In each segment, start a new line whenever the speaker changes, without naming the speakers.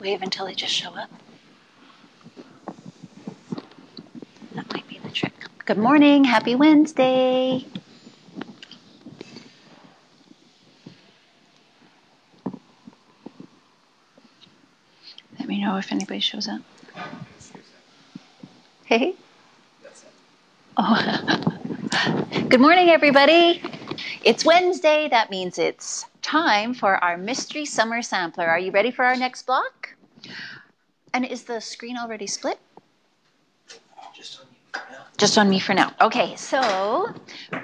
wave until they just show up. That might be the trick. Good morning. Happy Wednesday. Let me know if anybody shows up. Hey. Oh. Good morning, everybody. It's Wednesday. That means it's time for our mystery summer sampler. Are you ready for our next block? And is the screen already split? Just on you for now. Just on me for now. Okay, so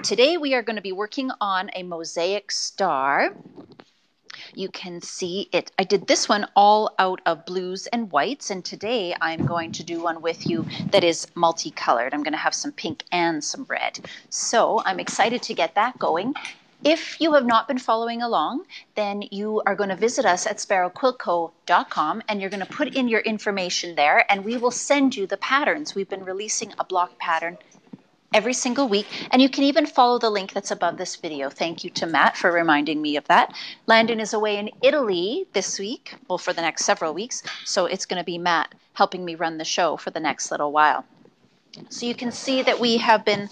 today we are going to be working on a Mosaic Star. You can see it. I did this one all out of blues and whites, and today I'm going to do one with you that is multicolored. I'm going to have some pink and some red. So I'm excited to get that going. If you have not been following along, then you are going to visit us at sparrowquiltco.com and you're going to put in your information there and we will send you the patterns. We've been releasing a block pattern every single week, and you can even follow the link that's above this video. Thank you to Matt for reminding me of that. Landon is away in Italy this week, well, for the next several weeks, so it's going to be Matt helping me run the show for the next little while. So you can see that we have been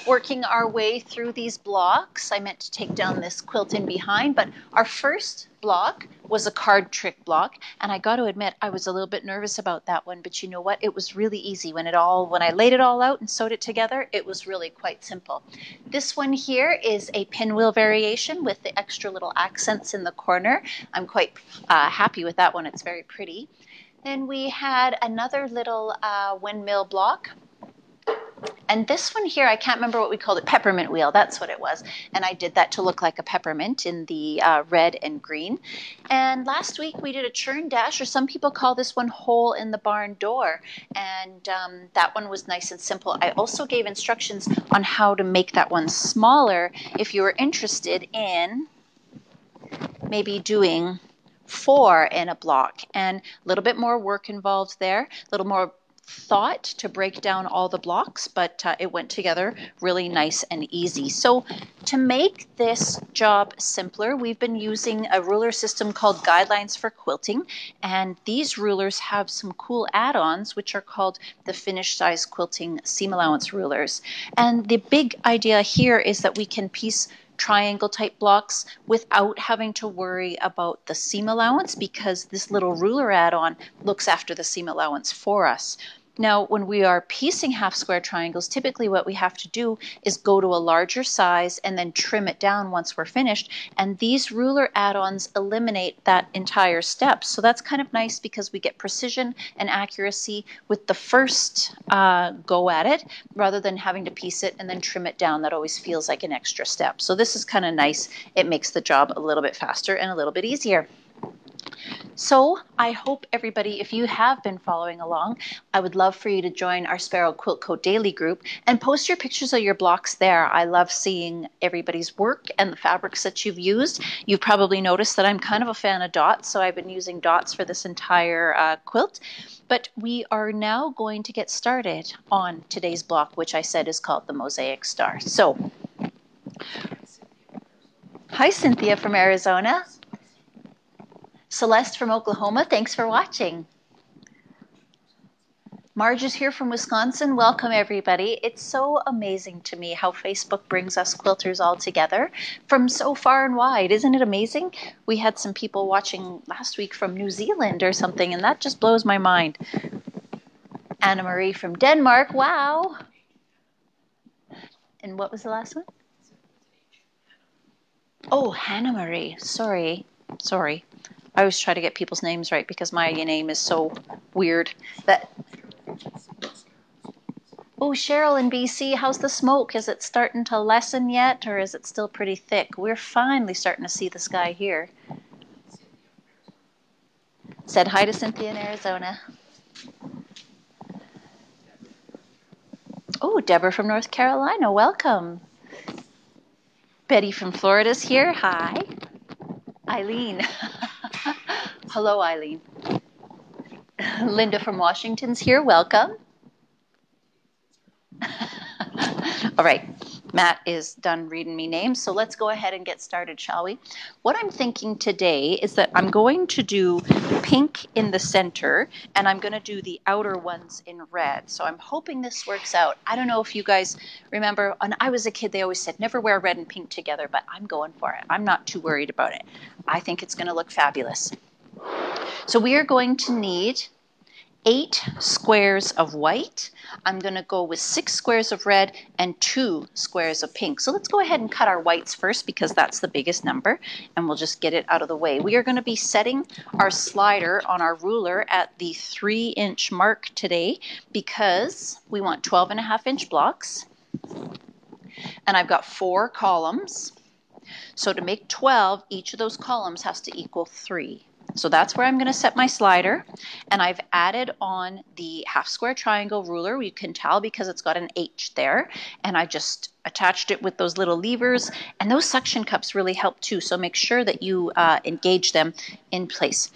working our way through these blocks. I meant to take down this quilt in behind, but our first block was a card trick block, and I got to admit I was a little bit nervous about that one, but you know what? It was really easy when I laid it all out and sewed it together. It was really quite simple. This one here is a pinwheel variation with the extra little accents in the corner. I'm quite happy with that one. It's very pretty. Then we had another little windmill block. And this one here, I can't remember what we called it, Peppermint Wheel, that's what it was. And I did that to look like a peppermint in the red and green. And last week we did a churn dash, or some people call this one hole in the barn door. And that one was nice and simple. I also gave instructions on how to make that one smaller if you were interested in maybe doing 4 in a block. And a little bit more work involved there, a little more thought to break down all the blocks, but it went together really nice and easy. So to make this job simpler, we've been using a ruler system called Guidelines for Quilting, and these rulers have some cool add-ons which are called the Finished Size Quilting Seam Allowance Rulers. And the big idea here is that we can piece triangle type blocks without having to worry about the seam allowance, because this little ruler add-on looks after the seam allowance for us. Now, when we are piecing half square triangles, typically what we have to do is go to a larger size and then trim it down once we're finished. And these ruler add-ons eliminate that entire step. So that's kind of nice because we get precision and accuracy with the first go at it, rather than having to piece it and then trim it down. That always feels like an extra step. So this is kind of nice. It makes the job a little bit faster and a little bit easier. So I hope everybody, if you have been following along, I would love for you to join our Sparrow Quilt Co daily group and post your pictures of your blocks there. I love seeing everybody's work and the fabrics that you've used. You've probably noticed that I'm kind of a fan of dots, so I've been using dots for this entire quilt. But we are now going to get started on today's block, which I said is called the Mosaic Star. So, hi Cynthia from Arizona. Celeste from Oklahoma, thanks for watching. Marge is here from Wisconsin. Welcome, everybody. It's so amazing to me how Facebook brings us quilters all together from so far and wide. Isn't it amazing? We had some people watching last week from New Zealand or something, and that just blows my mind. Anna Marie from Denmark. Wow. And what was the last one? Oh, Hannah Marie. Sorry. I always try to get people's names right because my name is so weird. Oh, Cheryl in BC, how's the smoke? Is it starting to lessen yet, or is it still pretty thick? We're finally starting to see the sky here. Said hi to Cynthia in Arizona. Oh, Deborah from North Carolina, welcome. Betty from Florida's here, hi. Eileen. Hello, Eileen. Linda from Washington's here. Welcome. All right. Matt is done reading me names, so let's go ahead and get started, shall we? What I'm thinking today is that I'm going to do pink in the center, and I'm going to do the outer ones in red. So I'm hoping this works out. I don't know if you guys remember, when I was a kid, they always said, never wear red and pink together, but I'm going for it. I'm not too worried about it. I think it's going to look fabulous. So we are going to need 8 squares of white. I'm going to go with 6 squares of red and 2 squares of pink. So let's go ahead and cut our whites first because that's the biggest number, and we'll just get it out of the way. We are going to be setting our slider on our ruler at the 3-inch mark today because we want 12.5-inch blocks, and I've got 4 columns. So to make 12, each of those columns has to equal 3. So that's where I'm going to set my slider, and I've added on the half square triangle ruler. You can tell because it's got an H there, and I just attached it with those little levers, and those suction cups really help too, so make sure that you engage them in place.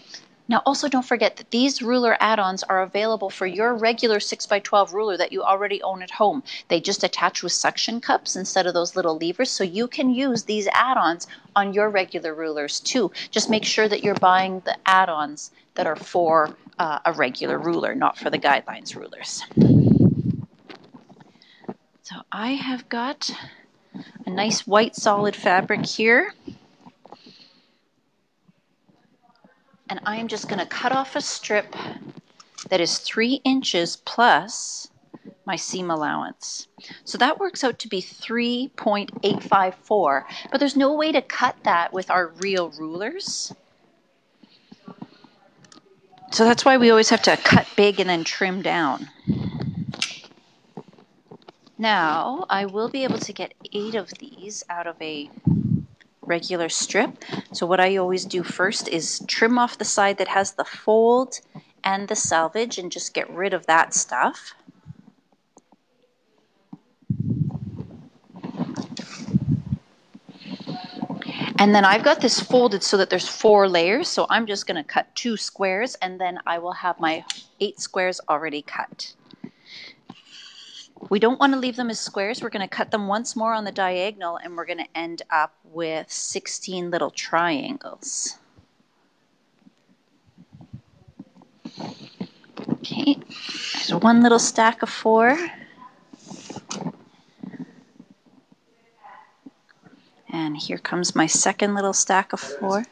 Now also don't forget that these ruler add-ons are available for your regular 6x12 ruler that you already own at home. They just attach with suction cups instead of those little levers, so you can use these add-ons on your regular rulers too. Just make sure that you're buying the add-ons that are for a regular ruler, not for the Guidelines rulers. So I have got a nice white solid fabric here. And I am just going to cut off a strip that is 3 inches plus my seam allowance. So that works out to be 3.854, but there's no way to cut that with our real rulers. So that's why we always have to cut big and then trim down. Now I will be able to get 8 of these out of a regular strip. So what I always do first is trim off the side that has the fold and the selvage and just get rid of that stuff. And then I've got this folded so that there's 4 layers, so I'm just going to cut 2 squares, and then I will have my 8 squares already cut. We don't want to leave them as squares. We're going to cut them once more on the diagonal, and we're going to end up with 16 little triangles. Okay, there's one little stack of 4. And here comes my second little stack of 4.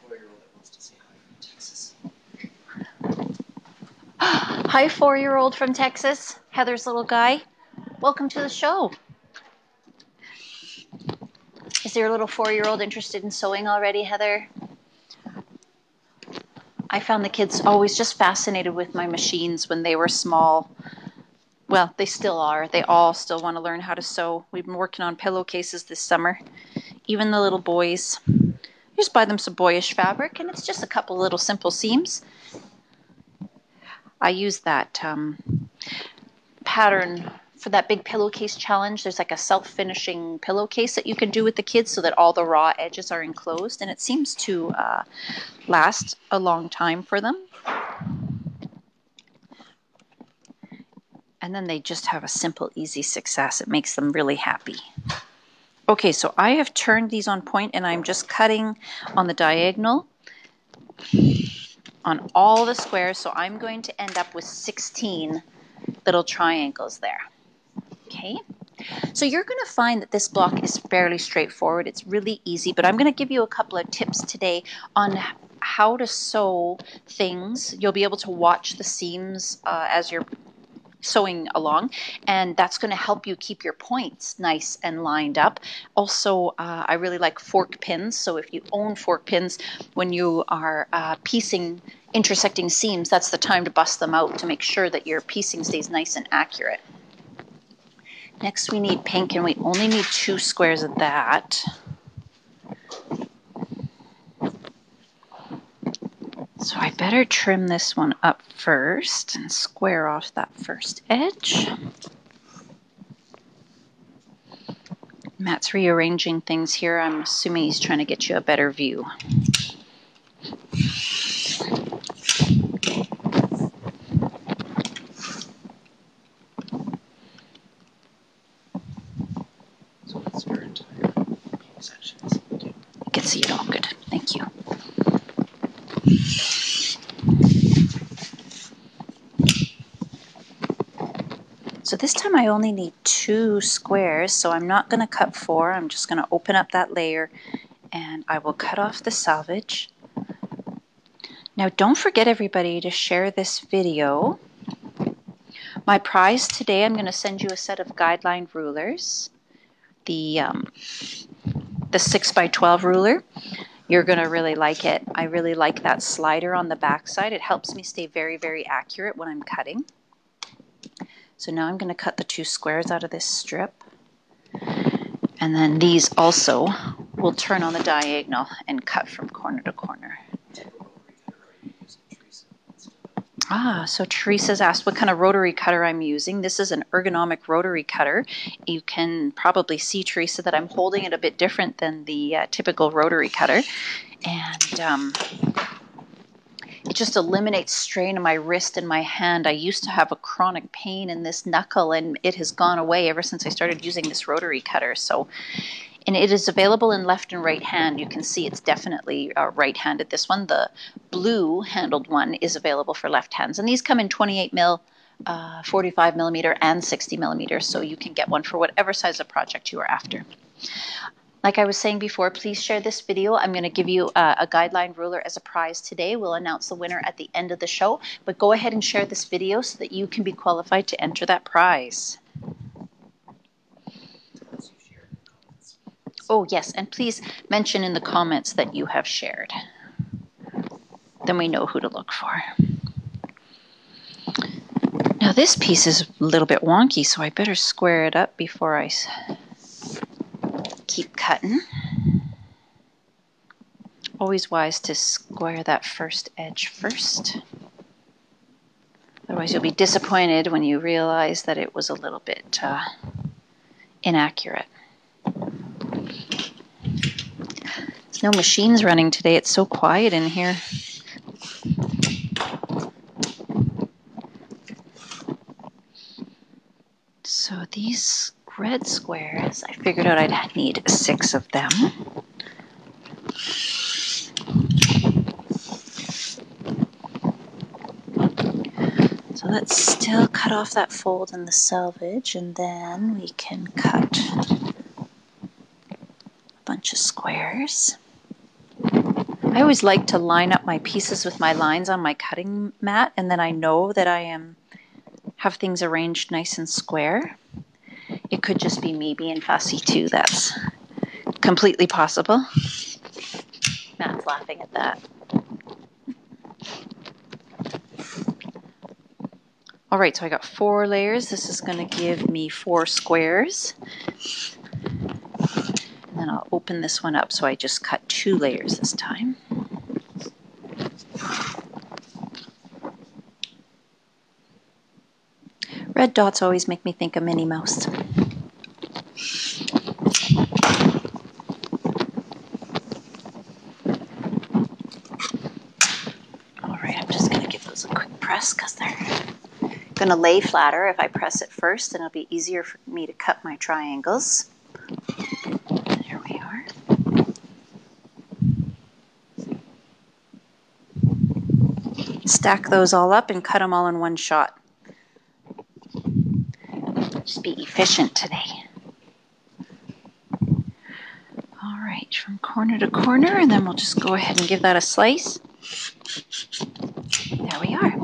Hi, 4-year-old from Texas, Heather's little guy. Welcome to the show. Is your little 4-year-old interested in sewing already, Heather? I found the kids always just fascinated with my machines when they were small. Well, they still are. They all still want to learn how to sew. We've been working on pillowcases this summer. Even the little boys. You just buy them some boyish fabric, and it's just a couple little simple seams. I use that pattern for that big pillowcase challenge. There's like a self-finishing pillowcase that you can do with the kids so that all the raw edges are enclosed, and it seems to last a long time for them. And then they just have a simple, easy success. It makes them really happy. Okay, so I have turned these on point, and I'm just cutting on the diagonal on all the squares, so I'm going to end up with 16 little triangles there. Okay, so you're going to find that this block is fairly straightforward. It's really easy, but I'm going to give you a couple of tips today on how to sew things. You'll be able to watch the seams as you're sewing along, and that's going to help you keep your points nice and lined up. Also, I really like fork pins, so if you own fork pins, when you are piecing intersecting seams, that's the time to bust them out to make sure that your piecing stays nice and accurate. Next we need pink, and we only need 2 squares of that. So I better trim this one up first and square off that first edge. Matt's rearranging things here. I'm assuming he's trying to get you a better view. So it's very So this time I only need 2 squares, so I'm not going to cut 4. I'm just going to open up that layer and I will cut off the selvage. Now don't forget, everybody, to share this video. My prize today, I'm going to send you a set of Guideline Rulers. The 6x12 ruler. You're going to really like it. I really like that slider on the back side. It helps me stay very, very accurate when I'm cutting. So now I'm going to cut the 2 squares out of this strip. And then these also will turn on the diagonal and cut from corner to corner. So Teresa's asked what kind of rotary cutter I'm using. This is an ergonomic rotary cutter. You can probably see, Teresa, that I'm holding it a bit different than the typical rotary cutter. And it just eliminates strain on my wrist and my hand. I used to have a chronic pain in this knuckle, and it has gone away ever since I started using this rotary cutter. And it is available in left and right hand. You can see it's definitely right-handed. This one, the blue-handled one, is available for left hands. And these come in 28 mil, 45 millimeter, and 60 millimeters, so you can get one for whatever size of project you are after. Like I was saying before, please share this video. I'm going to give you a Guideline ruler as a prize today. We'll announce the winner at the end of the show. But go ahead and share this video so that you can be qualified to enter that prize. Oh, yes, and please mention in the comments that you have shared. Then we know who to look for. Now this piece is a little bit wonky, so I better square it up before I keep cutting. Always wise to square that first edge first. Otherwise you'll be disappointed when you realize that it was a little bit inaccurate. There's no machines running today. It's so quiet in here. So these red squares, I figured out I'd need 6 of them. So let's still cut off that fold in the selvage, and then we can cut a bunch of squares. I always like to line up my pieces with my lines on my cutting mat, and then I know that I have things arranged nice and square. It could just be me being fussy too. That's completely possible. Matt's laughing at that. All right, so I got 4 layers. This is going to give me 4 squares. And then I'll open this one up, so I just cut 2 layers this time. Red dots always make me think of Minnie Mouse. All right, I'm just going to give those a quick press because they're going to lay flatter if I press it first, and it'll be easier for me to cut my triangles. There we are. Stack those all up and cut them all in one shot. Just be efficient today. All right, from corner to corner, and then we'll just go ahead and give that a slice. There we are.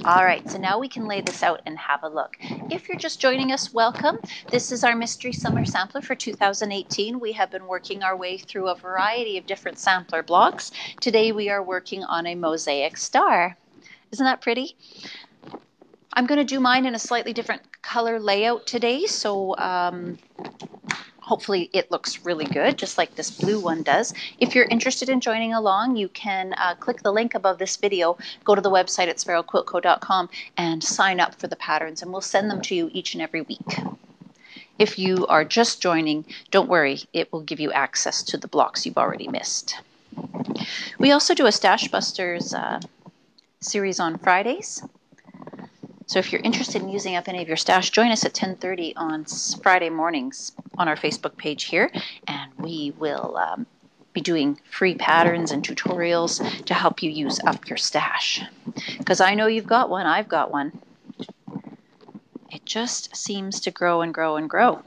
All right, so now we can lay this out and have a look. If you're just joining us, welcome. This is our Mystery Summer Sampler for 2018. We have been working our way through a variety of different sampler blocks. Today we are working on a Mosaic Star. Isn't that pretty? I'm going to do mine in a slightly different color layout today, so hopefully it looks really good, just like this blue one does. If you're interested in joining along, you can click the link above this video, go to the website at sparrowquiltco.com and sign up for the patterns, and we'll send them to you each and every week. If you are just joining, don't worry, it will give you access to the blocks you've already missed. We also do a Stash Busters series on Fridays. So if you're interested in using up any of your stash, join us at 10:30 on Friday mornings on our Facebook page here, and we will be doing free patterns and tutorials to help you use up your stash. Because I know you've got one, I've got one, It just seems to grow and grow and grow.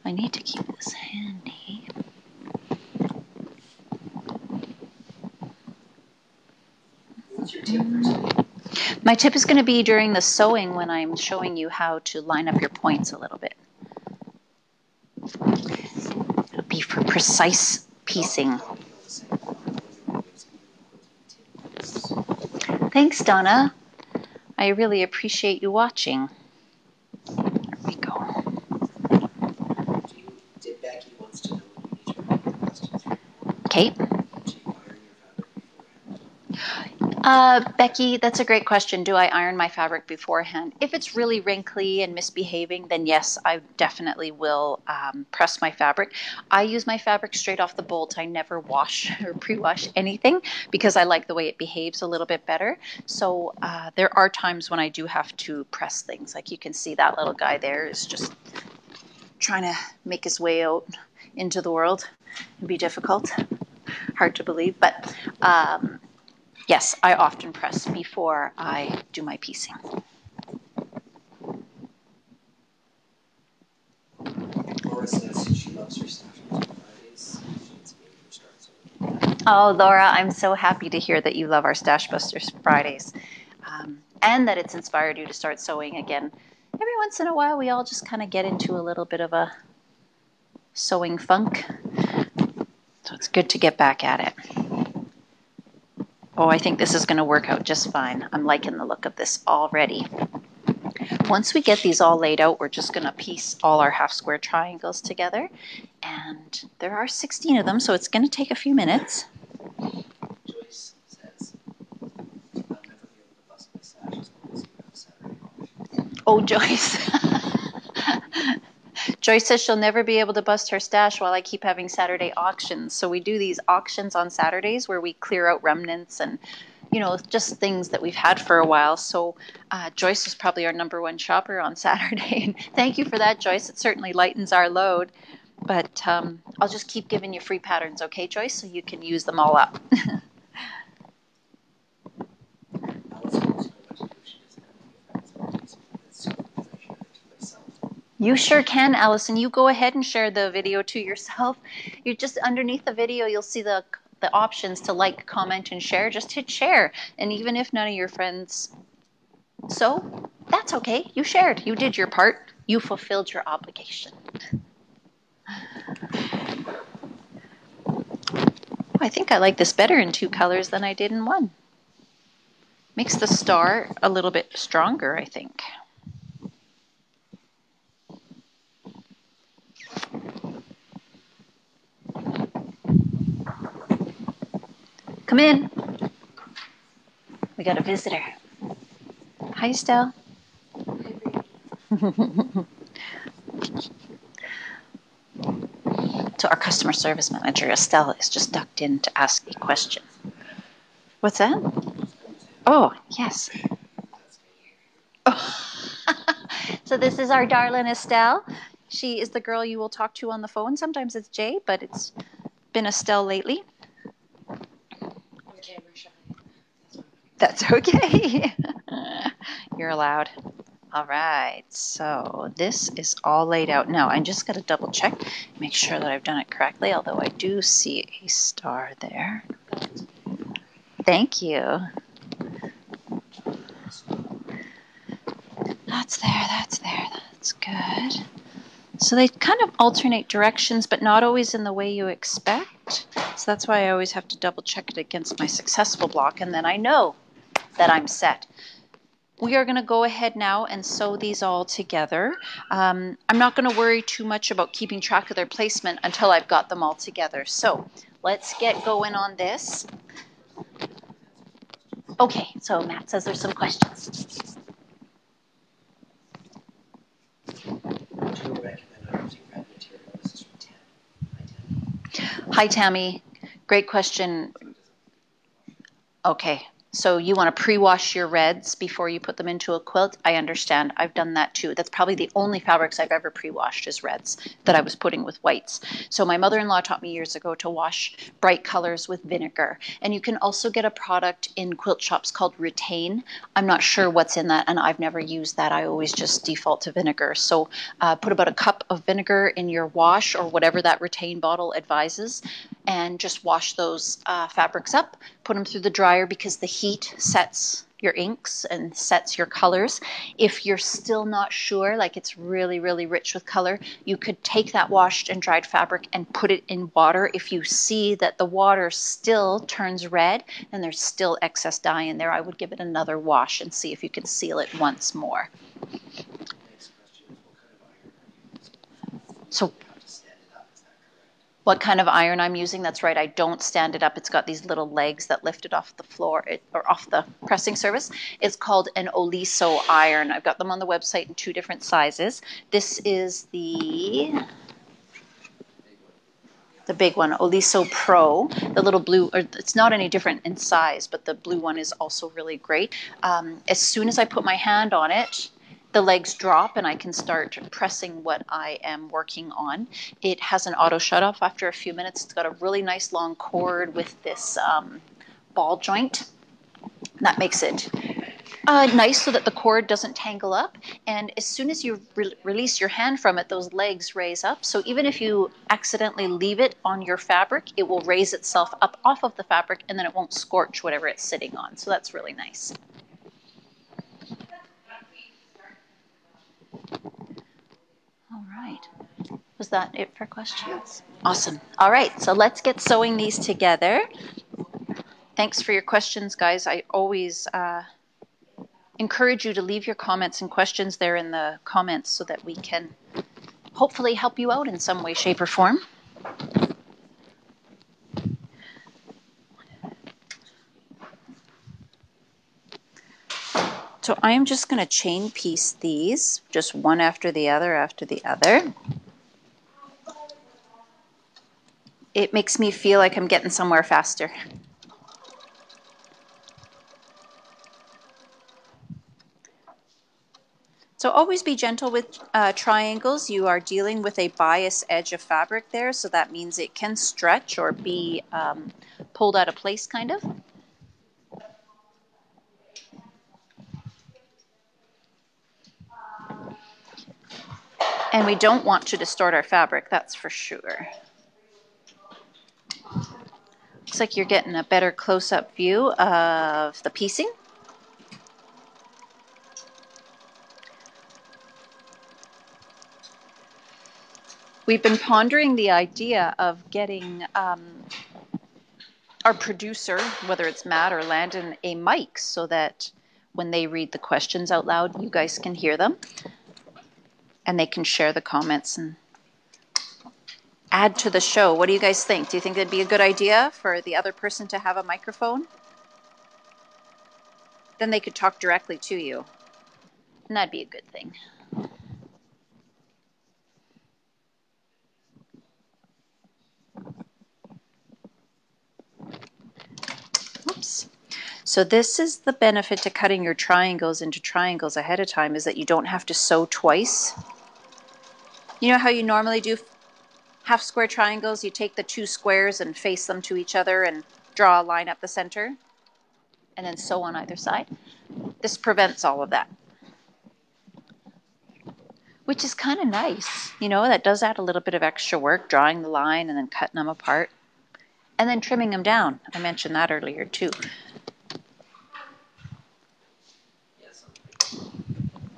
I need to keep this handy.
What's your tip?
My tip is going to be during the sewing when I'm showing you how to line up your points a little bit. It'll be for precise piecing. Thanks, Donna. I really appreciate you watching. There we go.
Becky wants to know each of your questions.
Kate? Becky, that's a great question. Do I iron my fabric beforehand? If it's really wrinkly and misbehaving, then yes, I definitely will press my fabric. I use my fabric straight off the bolt. I never wash or pre-wash anything because I like the way it behaves a little bit better. So there are times when I do have to press things. Like you can see that little guy there is just trying to make his way out into the world. It'd be difficult. Hard to believe, but yes, I often press before I do my piecing.
Laura says she loves her stash on Fridays.
Oh, Laura, I'm so happy to hear that you love our Stash Busters Fridays and that it's inspired you to start sewing again. Every once in a while, we all just kind of get into a little bit of a sewing funk. So it's good to get back at it. Oh, I think this is going to work out just fine. I'm liking the look of this already. Once we get these all laid out, we're just going to piece all our half square triangles together. And there are 16 of them, so it's going to take a few minutes.
Joyce says, I'll never be able to bust my sash as long as you have Saturday auction.
Oh, Joyce. Joyce says she'll never be able to bust her stash while I keep having Saturday auctions. So we do these auctions on Saturdays where we clear out remnants and, you know, just things that we've had for a while. So Joyce is probably our #1 shopper on Saturday. Thank you for that, Joyce. It certainly lightens our load. But I'll just keep giving you free patterns, okay, Joyce, so you can use them all up. You sure can, Allison. You go ahead and share the video to yourself. You're just underneath the video, you'll see the options to like, comment, and share. Just hit share. And even if none of your friends sew, that's okay. You shared. You did your part. You fulfilled your obligation. I think I like this better in 2 colors than I did in 1. Makes the star a little bit stronger, I think. Come in. We got a visitor. Hi, Estelle. So our customer service manager, Estelle, is just ducked in to ask a question. What's that? Oh, yes. Oh. So this is our darling Estelle. She is the girl you will talk to on the phone. Sometimes it's Jay, but it's been Estelle lately. That's okay. You're allowed. All right, so this is all laid out. Now, I just got to double check, make sure that I've done it correctly, although I do see a star there. Thank you. That's there, that's good. So they kind of alternate directions, but not always in the way you expect. So that's why I always have to double check it against my successful block, and then I know that I'm set. We are going to go ahead now and sew these all together. I'm not going to worry too much about keeping track of their placement until I've got them all together. So let's get going on this. Okay, so Matt says there's some questions. Hi, Tammy. Great question. Okay. So you want to pre-wash your reds before you put them into a quilt. I understand. I've done that too. That's probably the only fabrics I've ever pre-washed is reds that I was putting with whites. So my mother-in-law taught me years ago to wash bright colors with vinegar. And you can also get a product in quilt shops called Retain. I'm not sure what's in that, and I've never used that. I always just default to vinegar. So put about a cup of vinegar in your wash or whatever that Retain bottle advises, and just wash those fabrics up. Put them through the dryer because the heat sets your inks and sets your colors. If you're still not sure, like it's really, really rich with color, you could take that washed and dried fabric and put it in water. If you see that the water still turns red and there's still excess dye in there, I would give it another wash and see if you can seal it once more. So what kind of iron I'm using? That's right, I don't stand it up. It's got these little legs that lift it off the floor or off the pressing surface. It's called an Oliso iron. I've got them on the website in 2 different sizes. This is the big one, Oliso Pro. The little blue, or it's not any different in size, but the blue one is also really great. As soon as I put my hand on it, the legs drop and I can start pressing what I am working on. It has an auto shut off after a few minutes. It's got a really nice long cord with this ball joint. That makes it nice so that the cord doesn't tangle up. And as soon as you release your hand from it, those legs raise up. So even if you accidentally leave it on your fabric, it will raise itself up off of the fabric and then it won't scorch whatever it's sitting on. So that's really nice. All right. Was that it for questions? Awesome. All right, so let's get sewing these together. Thanks for your questions, guys. I always encourage you to leave your comments and questions there in the comments so that we can hopefully help you out in some way, shape, or form. So I am just going to chain piece these, just one after the other after the other. It makes me feel like I'm getting somewhere faster. So always be gentle with triangles. You are dealing with a bias edge of fabric there, so that means it can stretch or be pulled out of place kind of. And we don't want to distort our fabric, that's for sure. Looks like you're getting a better close-up view of the piecing. We've been pondering the idea of getting our producer, whether it's Matt or Landon, a mic so that when they read the questions out loud, you guys can hear them. And they can share the comments and add to the show. What do you guys think? Do you think it'd be a good idea for the other person to have a microphone? Then they could talk directly to you. And that'd be a good thing. Oops. So this is the benefit to cutting your triangles into triangles ahead of time, is that you don't have to sew twice. You know how you normally do half square triangles? You take the 2 squares and face them to each other and draw a line up the center and then sew on either side. This prevents all of that, which is kind of nice. You know, that does add a little bit of extra work, drawing the line and then cutting them apart and then trimming them down. I mentioned that earlier too.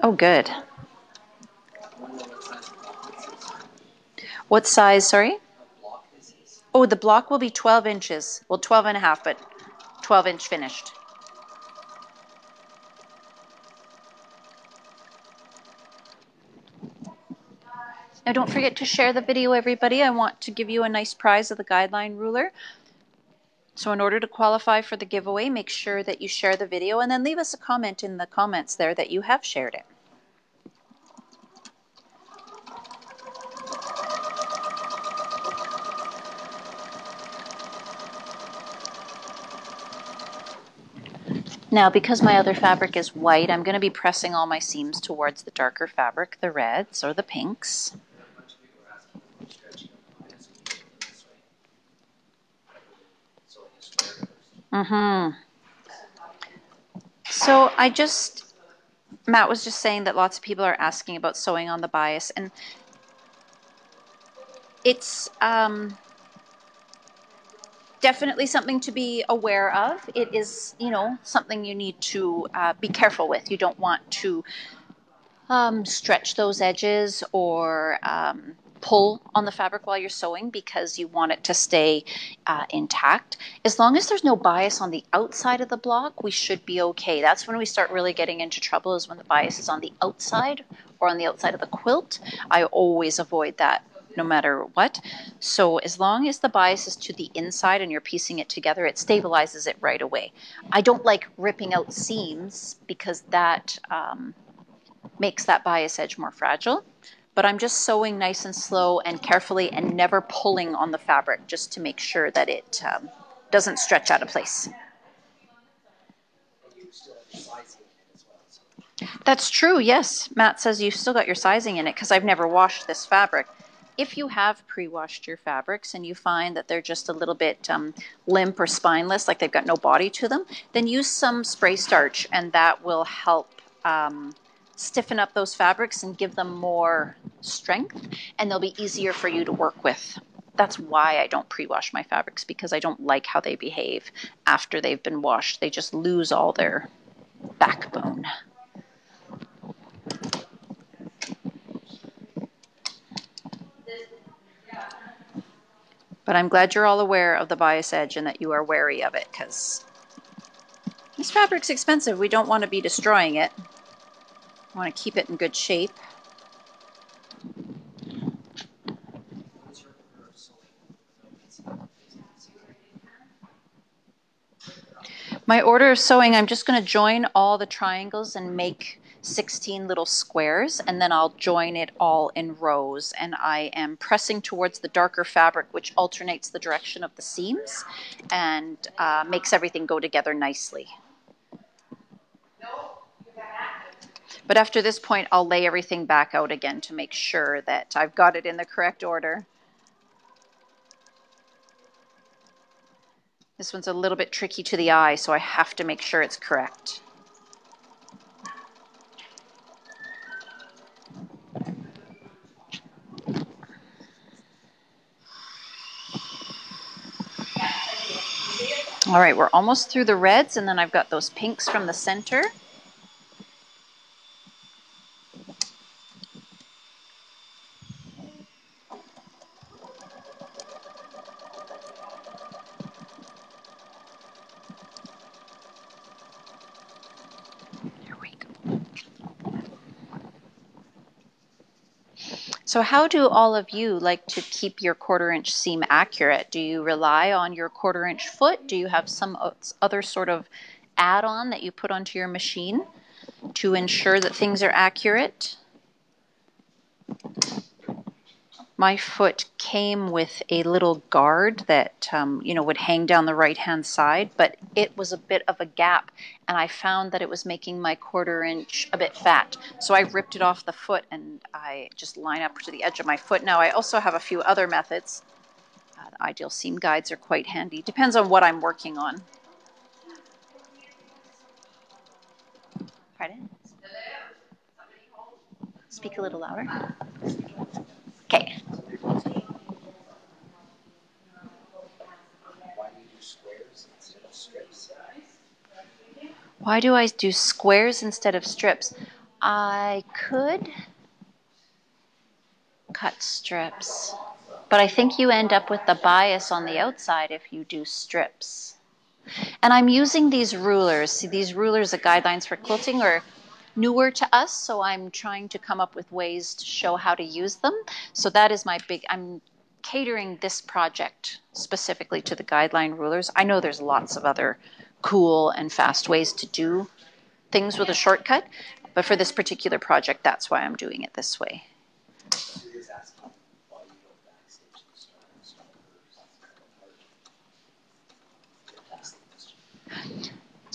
Oh, good. What size, sorry? Oh, the block will be 12 inches. Well, 12 and a half, but 12-inch finished. Now, don't forget to share the video, everybody. I want to give you a nice prize of the Guideline Ruler. So in order to qualify for the giveaway, make sure that you share the video and then leave us a comment in the comments there that you have shared it. Now, because my other fabric is white, I'm going to be pressing all my seams towards the darker fabric, the reds or the pinks. So Matt was just saying that lots of people are asking about sewing on the bias, and it's definitely something to be aware of. It is, something you need to be careful with. You don't want to stretch those edges or pull on the fabric while you're sewing because you want it to stay intact. As long as there's no bias on the outside of the block, we should be okay. That's when we start really getting into trouble, is when the bias is on the outside or on the outside of the quilt. I always avoid that no matter what. So as long as the bias is to the inside and you're piecing it together, it stabilizes it right away. I don't like ripping out seams because that makes that bias edge more fragile. But I'm just sewing nice and slow and carefully and never pulling on the fabric, just to make sure that it doesn't stretch out of place. That's true, yes. Matt says you've still got your sizing in it because I've never washed this fabric. If you have pre-washed your fabrics and you find that they're just a little bit limp or spineless, like they've got no body to them, then use some spray starch and that will help stiffen up those fabrics and give them more strength, and they'll be easier for you to work with. That's why I don't pre-wash my fabrics, because I don't like how they behave after they've been washed. They just lose all their backbone. But I'm glad you're all aware of the bias edge and that you are wary of it, because this fabric's expensive. We don't want to be destroying it. We want to keep it in good shape. My order of sewing, I'm just going to join all the triangles and make 16 little squares, and then I'll join it all in rows. And I am pressing towards the darker fabric, which alternates the direction of the seams and makes everything go together nicely. But after this point, I'll lay everything back out again to make sure that I've got it in the correct order. This one's a little bit tricky to the eye, so I have to make sure it's correct. All right, we're almost through the reds, and then I've got those pinks from the center. So how do all of you like to keep your 1/4 inch seam accurate? Do you rely on your 1/4 inch foot? Do you have some other sort of add-on that you put onto your machine to ensure that things are accurate? My foot came with a little guard that would hang down the right-hand side, but it was a bit of a gap, and I found that it was making my 1/4 inch a bit fat. So I ripped it off the foot, and I just line up to the edge of my foot. Now I also have a few other methods. The Ideal Seam Guides are quite handy. Depends on what I'm working on. Pardon? Speak a little louder. Okay. Why do I do squares instead of strips? I could cut strips, but I think you end up with the bias on the outside if you do strips. And I'm using these rulers. See, these rulers, the Guidelines for Quilting, are newer to us, so I'm trying to come up with ways to show how to use them. So that is my I'm catering this project specifically to the Guideline Rulers. I know there's lots of other cool and fast ways to do things with a shortcut, but for this particular project, that's why I'm doing it this way.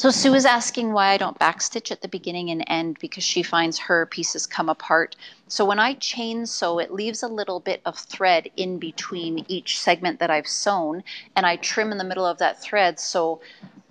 So Sue is asking why I don't backstitch at the beginning and end, because she finds her pieces come apart. So when I chain sew, it leaves a little bit of thread in between each segment that I've sewn, and I trim in the middle of that thread, so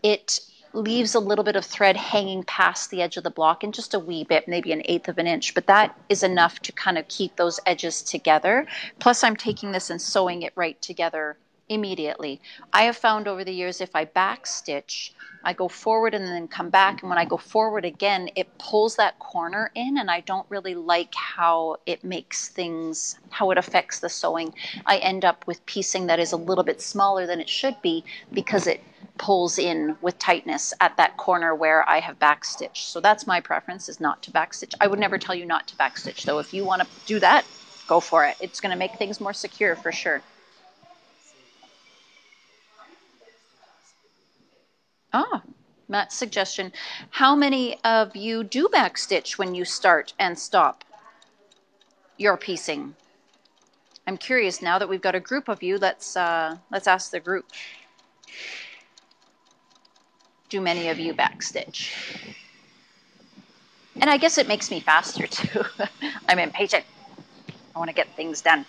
it leaves a little bit of thread hanging past the edge of the block, and just a wee bit, maybe 1/8 of an inch, but that is enough to kind of keep those edges together. Plus I'm taking this and sewing it right together immediately. I have found over the years, if I backstitch, I go forward and then come back, and when I go forward again, it pulls that corner in, and I don't really like how it makes things, how it affects the sewing. I end up with piecing that is a little bit smaller than it should be, because it pulls in with tightness at that corner where I have backstitched. So that's my preference, is not to backstitch. I would never tell you not to backstitch, though. If you want to do that, go for it. It's going to make things more secure for sure. Ah, Matt's suggestion. How many of you do backstitch when you start and stop your piecing? I'm curious now that we've got a group of you. Let's ask the group. Do many of you backstitch? And I guess it makes me faster too. I'm impatient. I want to get things done.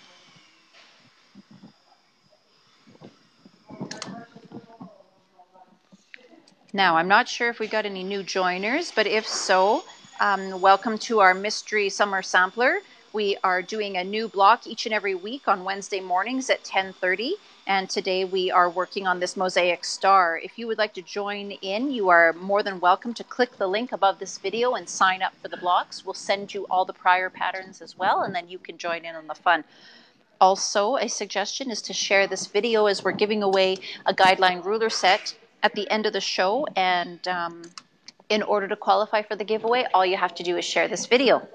Now, I'm not sure if we've got any new joiners, but if so, welcome to our Mystery Summer Sampler. We are doing a new block each and every week on Wednesday mornings at 10:30, and today we are working on this Mosaic Star. If you would like to join in, you are more than welcome to click the link above this video and sign up for the blocks. We'll send you all the prior patterns as well, and then you can join in on the fun. Also, a suggestion is to share this video, as we're giving away a Guideline Ruler set at the end of the show, and in order to qualify for the giveaway, all you have to do is share this video.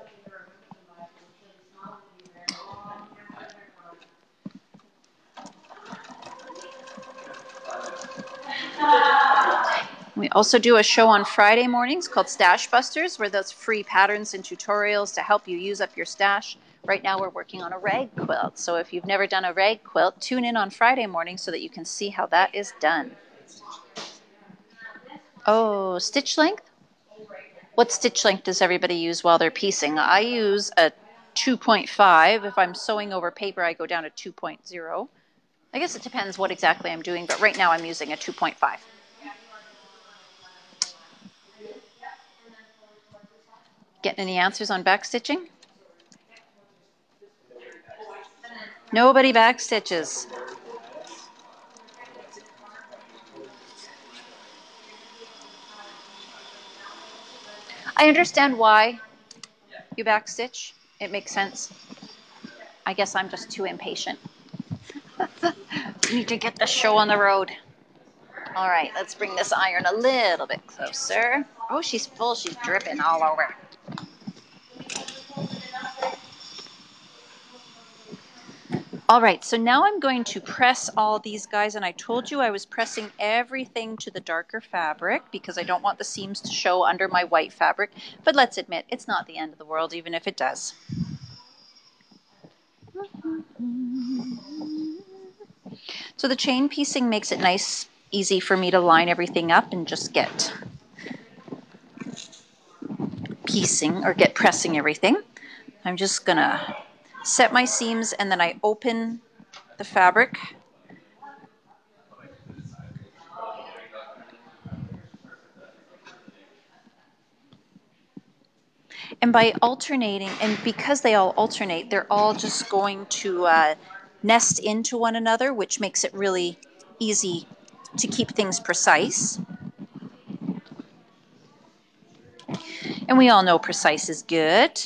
We also do a show on Friday mornings called Stash Busters, where there's free patterns and tutorials to help you use up your stash. Right now we're working on a rag quilt, so if you've never done a rag quilt, tune in on Friday morning so that you can see how that is done. Oh, stitch length? What stitch length does everybody use while they're piecing? I use a 2.5. If I'm sewing over paper, I go down to 2.0. I guess it depends what exactly I'm doing, but right now I'm using a 2.5. Getting any answers on backstitching? Nobody backstitches. I understand why you backstitch. It makes sense. I guess I'm just too impatient. We need to get the show on the road. All right, let's bring this iron a little bit closer. Oh, she's full. She's dripping all over. All right, so now I'm going to press all these guys, and I told you I was pressing everything to the darker fabric because I don't want the seams to show under my white fabric, but let's admit, it's not the end of the world, even if it does. So the chain piecing makes it nice, easy for me to line everything up and just get piecing or get pressing everything. I'm just gonna set my seams, and then I open the fabric. And by alternating, and because they all alternate, they're all just going to nest into one another, which makes it really easy to keep things precise. And we all know precise is good.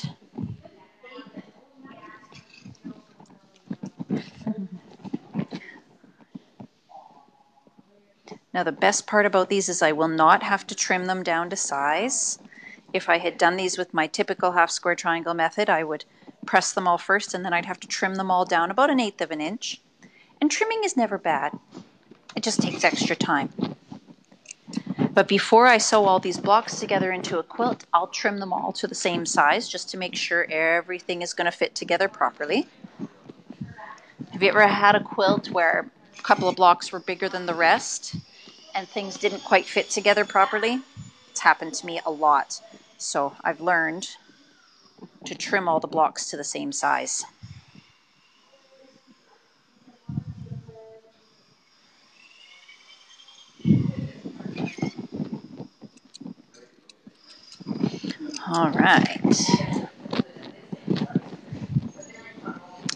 Now the best part about these is I will not have to trim them down to size. If I had done these with my typical half square triangle method, I would press them all first, and then I'd have to trim them all down about 1/8 of an inch. And trimming is never bad. It just takes extra time. But before I sew all these blocks together into a quilt, I'll trim them all to the same size just to make sure everything is going to fit together properly. Have you ever had a quilt where a couple of blocks were bigger than the rest? and things didn't quite fit together properly. It's happened to me a lot. So I've learned to trim all the blocks to the same size. All right.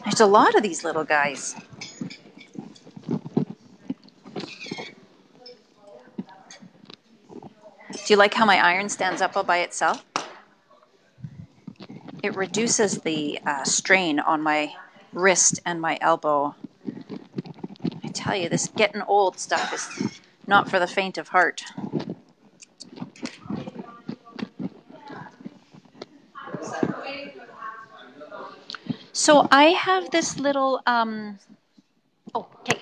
There's a lot of these little guys. Do you like how my iron stands up all by itself? It reduces the strain on my wrist and my elbow. I tell you, this getting old stuff is not for the faint of heart. So I have this little, okay,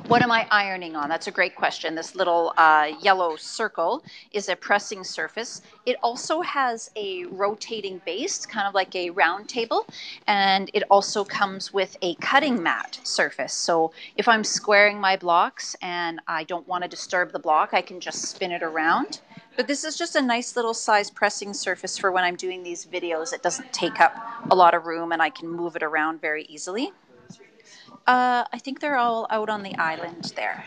what am I ironing on? That's a great question. This little yellow circle is a pressing surface. It also has a rotating base, kind of like a round table, and it also comes with a cutting mat surface. So if I'm squaring my blocks and I don't want to disturb the block, I can just spin it around. But this is just a nice little size pressing surface for when I'm doing these videos. It doesn't take up a lot of room and I can move it around very easily. I think they're all out on the island there.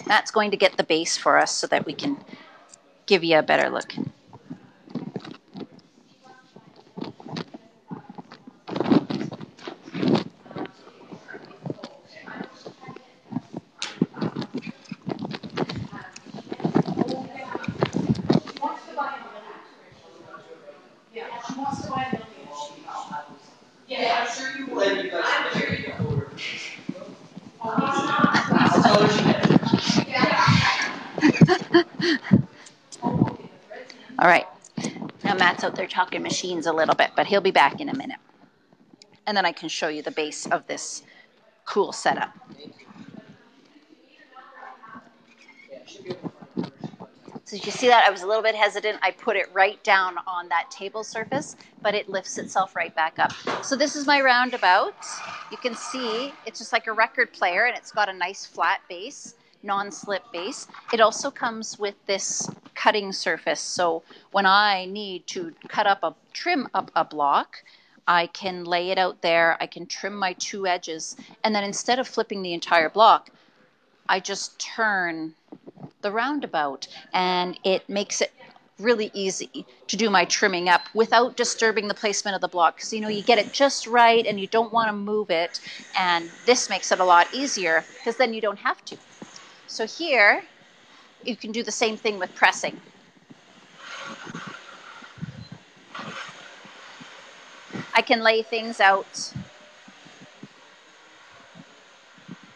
That's going to get the base for us so that we can give you a better look. All right. Now Matt's out there talking machines a little bit, but he'll be back in a minute. And then I can show you the base of this cool setup. So did you see that? I was a little bit hesitant. I put it right down on that table surface, but it lifts itself right back up. So this is my roundabout. You can see it's just like a record player, and it's got a nice flat base, non-slip base. It also comes with this cutting surface. So when I need to trim up a block, I can lay it out there. I can trim my two edges. And then instead of flipping the entire block, I just turn the roundabout, and it makes it really easy to do my trimming up without disturbing the placement of the block, because you know you get it just right and you don't want to move it, and this makes it a lot easier because then you don't have to. So here you can do the same thing with pressing. I can lay things out,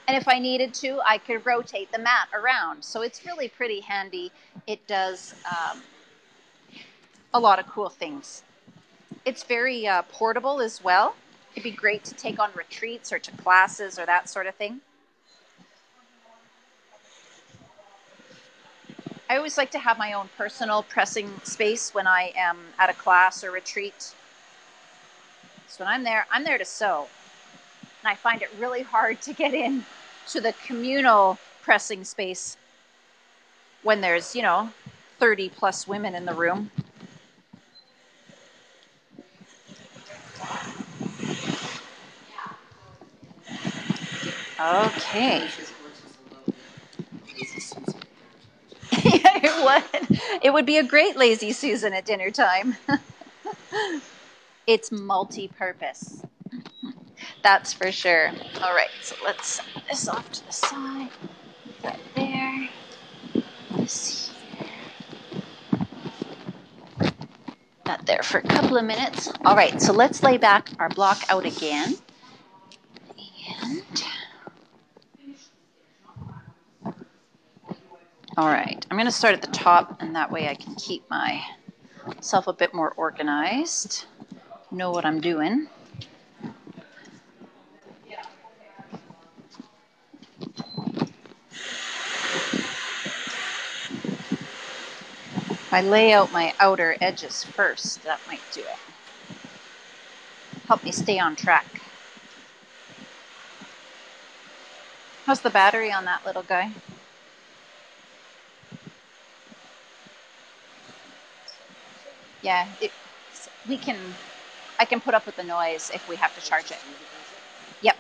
and if I needed to, I could rotate the mat around. So it's really pretty handy. It does a lot of cool things. It's very portable as well. It'd be great to take on retreats or to classes or that sort of thing. I always like to have my own personal pressing space when I am at a class or retreat. So when I'm there to sew. And I find it really hard to get in to the communal pressing space when there's, 30 plus women in the room. Okay. Yeah, it would be a great lazy Susan at dinner time. It's multi-purpose. That's for sure. All right, so let's set this off to the side. That there. This here. That there for a couple of minutes. All right, so let's lay back our block out again. And all right, I'm going to start at the top, and that way I can keep myself a bit more organized, know what I'm doing. If I lay out my outer edges first, that might do it. Help me stay on track. How's the battery on that little guy? Yeah, I can put up with the noise if we have to charge it. Yep.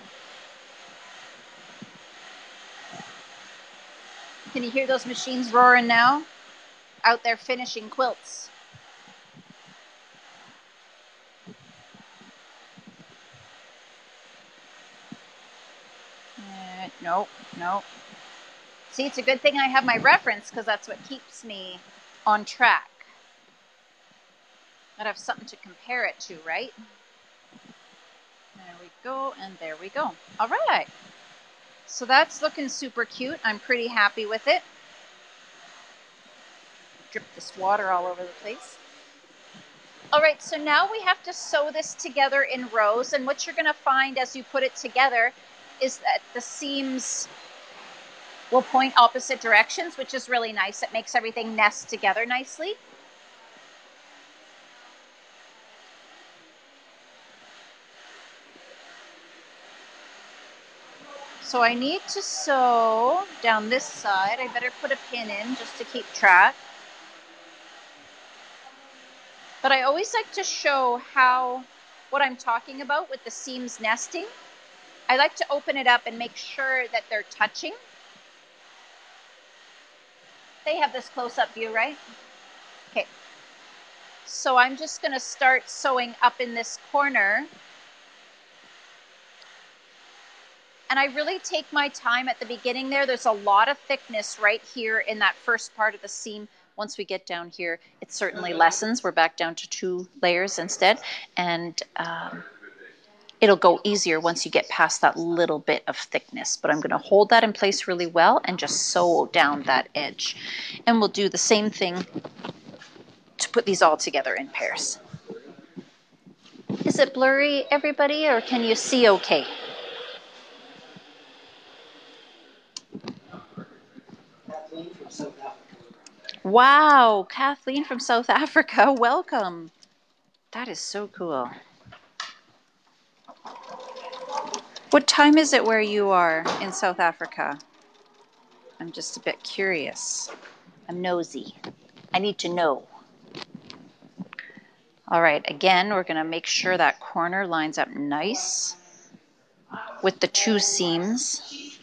Can you hear those machines roaring now? Out there finishing quilts. Nope, nope. See, it's a good thing I have my reference because that's what keeps me on track. I'd have something to compare it to, right? There we go, and there we go. All right. So that's looking super cute. I'm pretty happy with it. Drip this water all over the place. All right, so now we have to sew this together in rows, and what you're going to find as you put it together is that the seams will point opposite directions, which is really nice. It makes everything nest together nicely. So I need to sew down this side. I better put a pin in just to keep track. But I always like to show what I'm talking about with the seams nesting. I like to open it up and make sure that they're touching. They have this close-up view, right? Okay. So I'm just going to start sewing up in this corner. And I really take my time at the beginning there. There's a lot of thickness right here in that first part of the seam. Once we get down here, it certainly lessens. We're back down to 2 layers instead. And it'll go easier once you get past that little bit of thickness. But I'm going to hold that in place really well and just sew down that edge. And we'll do the same thing to put these all together in pairs. Is it blurry, everybody, or can you see okay? Wow, Kathleen from South Africa, welcome. That is so cool. What time is it where you are in South Africa? I'm just a bit curious. I'm nosy. I need to know. All right, again, we're going to make sure that corner lines up nice with the 2 seams.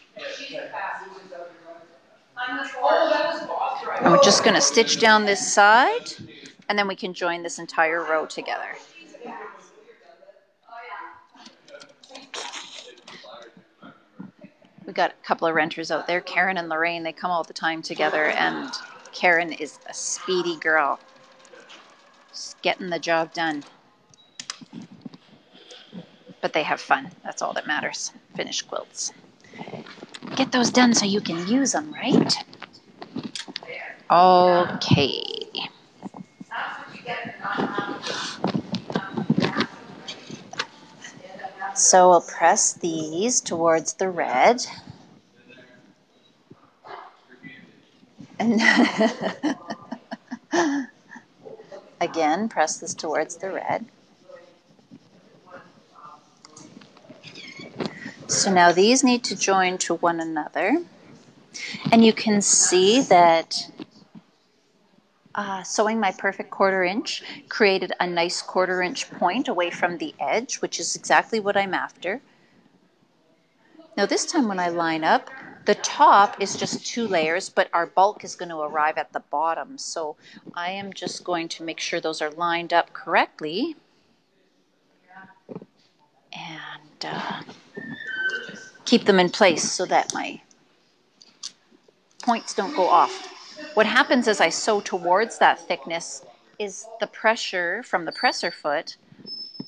And we're just going to stitch down this side, and then we can join this entire row together. We got a couple of renters out there, Karen and Lorraine. They come all the time together, and Karen is a speedy girl. Just getting the job done. But they have fun. That's all that matters. Finish quilts. Get those done so you can use them, right? Okay. So we'll press these towards the red. And again, press this towards the red. So now these need to join to one another. And you can see that sewing my perfect 1/4 inch created a nice 1/4 inch point away from the edge, which is exactly what I'm after. Now this time when I line up, the top is just 2 layers, but our bulk is going to arrive at the bottom. So I am just going to make sure those are lined up correctly. And keep them in place so that my points don't go off. What happens as I sew towards that thickness is the pressure from the presser foot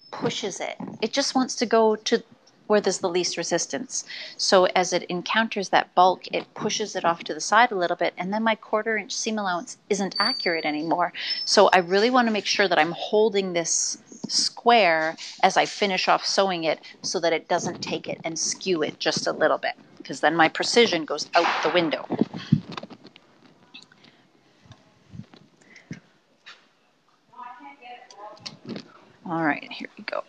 pushes it. It just wants to go to where there's the least resistance. So as it encounters that bulk, it pushes it off to the side a little bit, and then my 1/4 inch seam allowance isn't accurate anymore. So I really want to make sure that I'm holding this square as I finish off sewing it so that it doesn't take it and skew it just a little bit, because then my precision goes out the window. All right, here we go.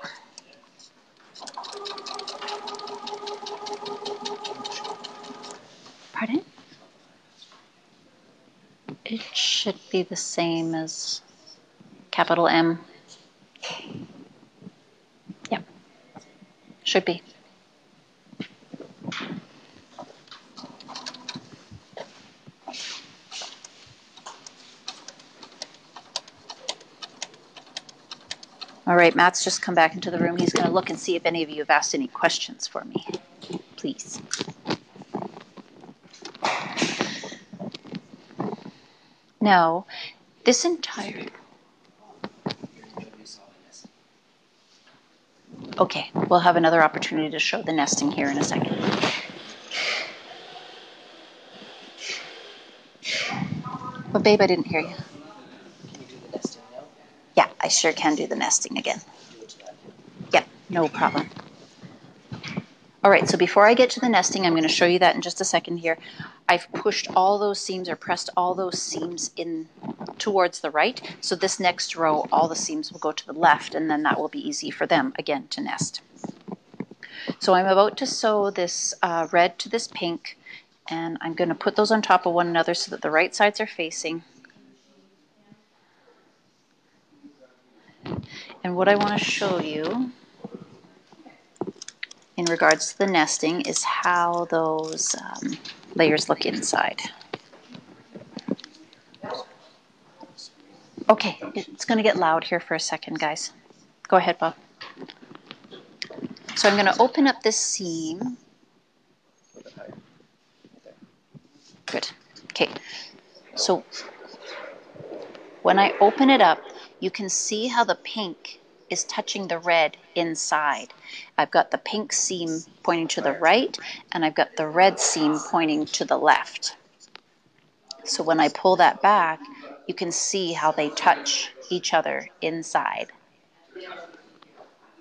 It should be the same as capital M. Yep, should be. All right, Matt's just come back into the room. He's going to look and see if any of you have asked any questions for me. Please. Now, this entire... Okay, we'll have another opportunity to show the nesting here in a second. But babe, I didn't hear you.
Can you do the nesting now?
Yeah, I sure can do the nesting again.
Do it to that.
Yep, no problem. All right, so before I get to the nesting, I'm going to show you that in just a second here. I've pushed all those seams or pressed all those seams in towards the right. So this next row, all the seams will go to the left, and then that will be easy for them, again, to nest. So I'm about to sew this red to this pink, and I'm going to put those on top of one another so that the right sides are facing. And what I want to show you in regards to the nesting is how those layers look inside. Okay, it's going to get loud here for a second, guys. Go ahead, Bob. So I'm going to open up this seam. Good. Okay. So when I open it up, you can see how the pink is touching the red inside. I've got the pink seam pointing to the right, and I've got the red seam pointing to the left. So when I pull that back, you can see how they touch each other inside.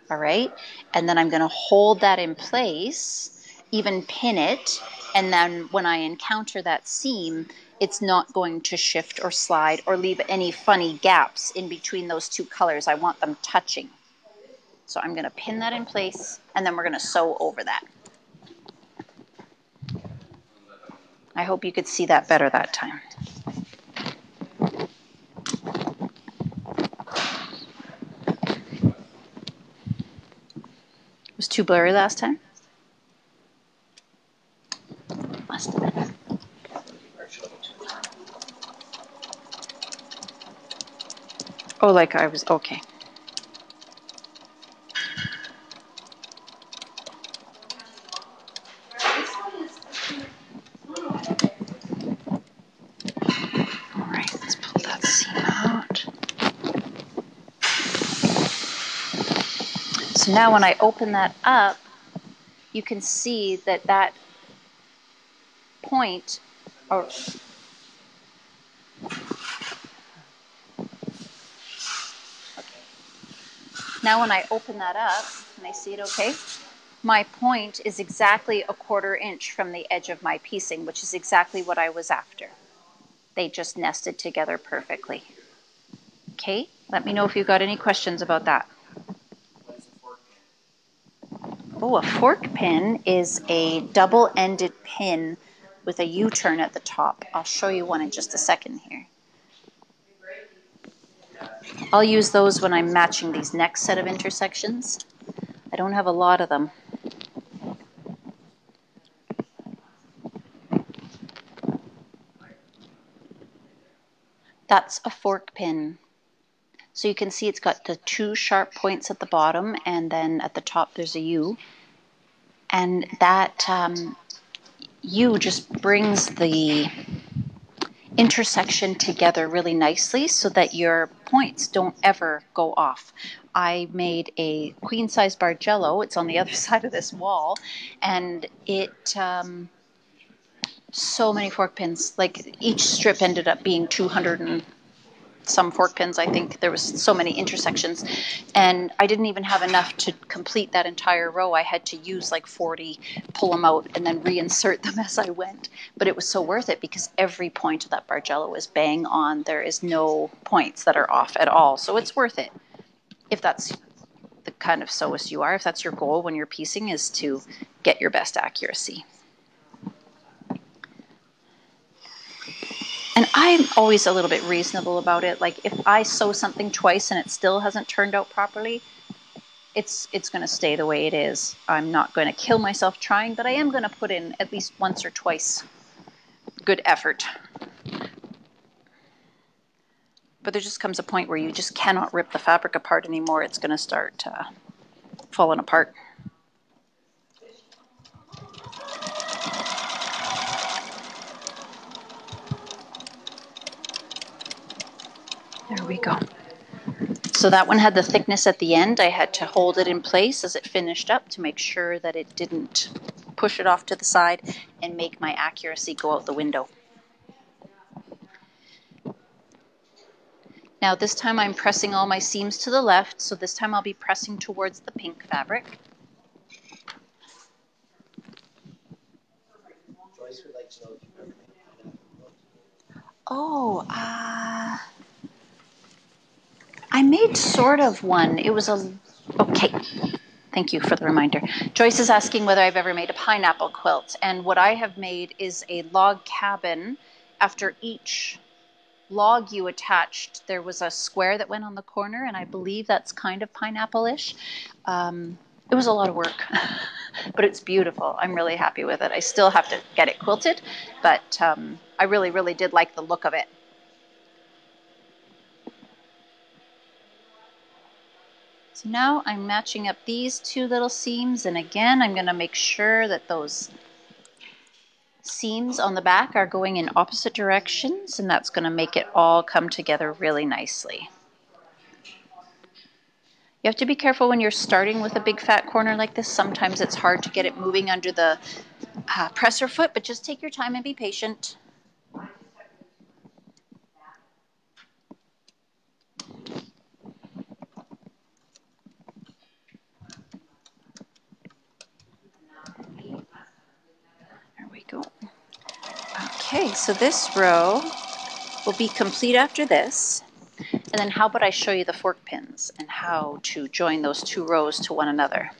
All right, and then I'm going to hold that in place, even pin it, and then when I encounter that seam, it's not going to shift or slide or leave any funny gaps in between those two colors. I want them touching. So I'm going to pin that in place, and then we're going to sew over that. I hope you could see that better that time. It was too blurry last time? Must have been. Oh, like I was, okay. All right, let's pull that seam out. So now when I open that up, you can see that that point, or now when I open that up, can I see it okay? My point is exactly a 1/4 inch from the edge of my piecing, which is exactly what I was after. They just nested together perfectly. Okay, let me know if you've got any questions about that.
What is a fork pin?
Oh, a fork pin is a double-ended pin with a U-turn at the top. I'll show you one in just a second here. I'll use those when I'm matching these next set of intersections. I don't have a lot of them. That's a fork pin. So you can see it's got the 2 sharp points at the bottom, and then at the top there's a U. And that U just brings the intersection together really nicely so that your points don't ever go off. I made a queen size Bargello. It's on the other side of this wall, and it so many fork pins. Like each strip ended up being 200 and some fork pins. I think there was so many intersections, and I didn't even have enough to complete that entire row. I had to use like 40, pull them out, and then reinsert them as I went. But it was so worth it because every point of that Bargello is bang on. There is no points that are off at all, so it's worth it. If that's the kind of sewist you are, if that's your goal when you're piecing, is to get your best accuracy. And I'm always a little bit reasonable about it. Like if I sew something twice and it still hasn't turned out properly, it's going to stay the way it is. I'm not going to kill myself trying, but I am going to put in at least once or twice good effort. But there just comes a point where you just cannot rip the fabric apart anymore. It's going to start falling apart. There we go. So that one had the thickness at the end. I had to hold it in place as it finished up to make sure that it didn't push it off to the side and make my accuracy go out the window. Now this time I'm pressing all my seams to the left, so this time I'll be pressing towards the pink fabric.
Joyce would like to know if you've ever made
Oh, I made sort of one. It was okay. Thank you for the reminder. Joyce is asking whether I've ever made a pineapple quilt. And what I have made is a log cabin. After each log you attached, there was a square that went on the corner, and I believe that's kind of pineapple-ish. It was a lot of work, but it's beautiful. I'm really happy with it. I still have to get it quilted, but I really, really did like the look of it. So now I'm matching up these two little seams, and again I'm going to make sure that those seams on the back are going in opposite directions, and that's going to make it all come together really nicely. You have to be careful when you're starting with a big fat corner like this. Sometimes it's hard to get it moving under the presser foot, but just take your time and be patient. There we go. Okay, so this row will be complete after this. And then how about I show you the fork pins and how to join those two rows to one another.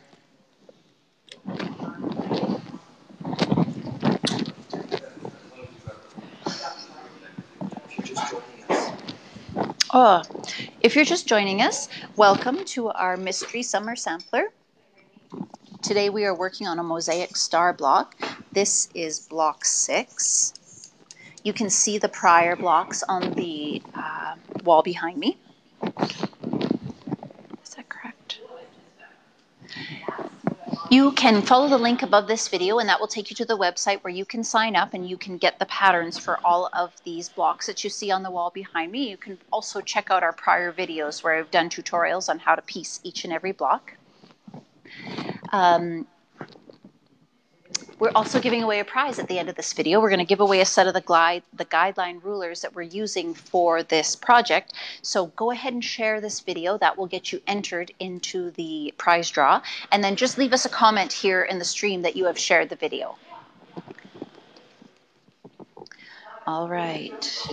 Oh, if you're just joining us, welcome to our Mystery Summer Sampler. Today we are working on a Mosaic Star block. This is block 6. You can see the prior blocks on the wall behind me. Is that correct? You can follow the link above this video, and that will take you to the website where you can sign up and you can get the patterns for all of these blocks that you see on the wall behind me. You can also check out our prior videos where I've done tutorials on how to piece each and every block. We're also giving away a prize at the end of this video. We're going to give away a set of the Guideline Rulers that we're using for this project. So go ahead and share this video. That will get you entered into the prize draw. And then just leave us a comment here in the stream that you have shared the video. All right.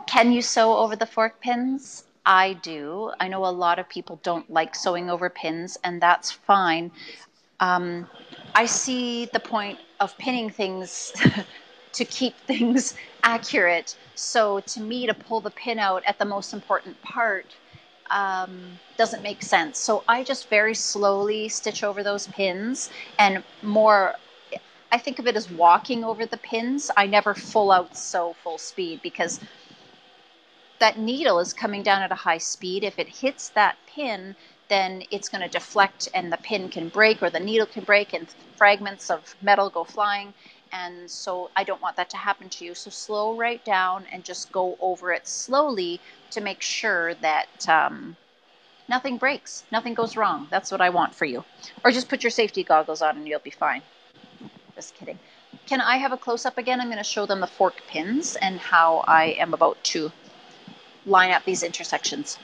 Can you sew over the fork pins? I do. I know a lot of people don't like sewing over pins, and that's fine. I see the point of pinning things to keep things accurate. So to me, to pull the pin out at the most important part doesn't make sense. So I just very slowly stitch over those pins, and more, I think of it as walking over the pins. I never full out sew full speed because that needle is coming down at a high speed. If it hits that pin, then it's going to deflect and the pin can break or the needle can break and fragments of metal go flying. And so I don't want that to happen to you. So slow right down and just go over it slowly to make sure that nothing breaks, nothing goes wrong. That's what I want for you. Or just put your safety goggles on and you'll be fine. Just kidding. Can I have a close-up again? I'm going to show them the fork pins and how I am about to line up these intersections.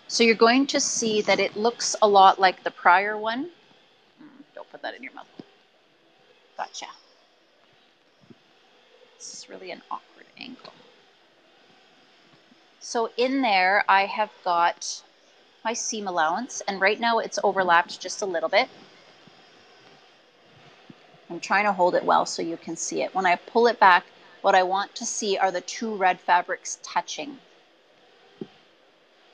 So you're going to see that it looks a lot like the prior one. Don't put that in your mouth. Gotcha. This is really an awkward angle. So in there I have got my seam allowance, and right now it's overlapped just a little bit. I'm trying to hold it well so you can see it. When I pull it back, what I want to see are the two red fabrics touching.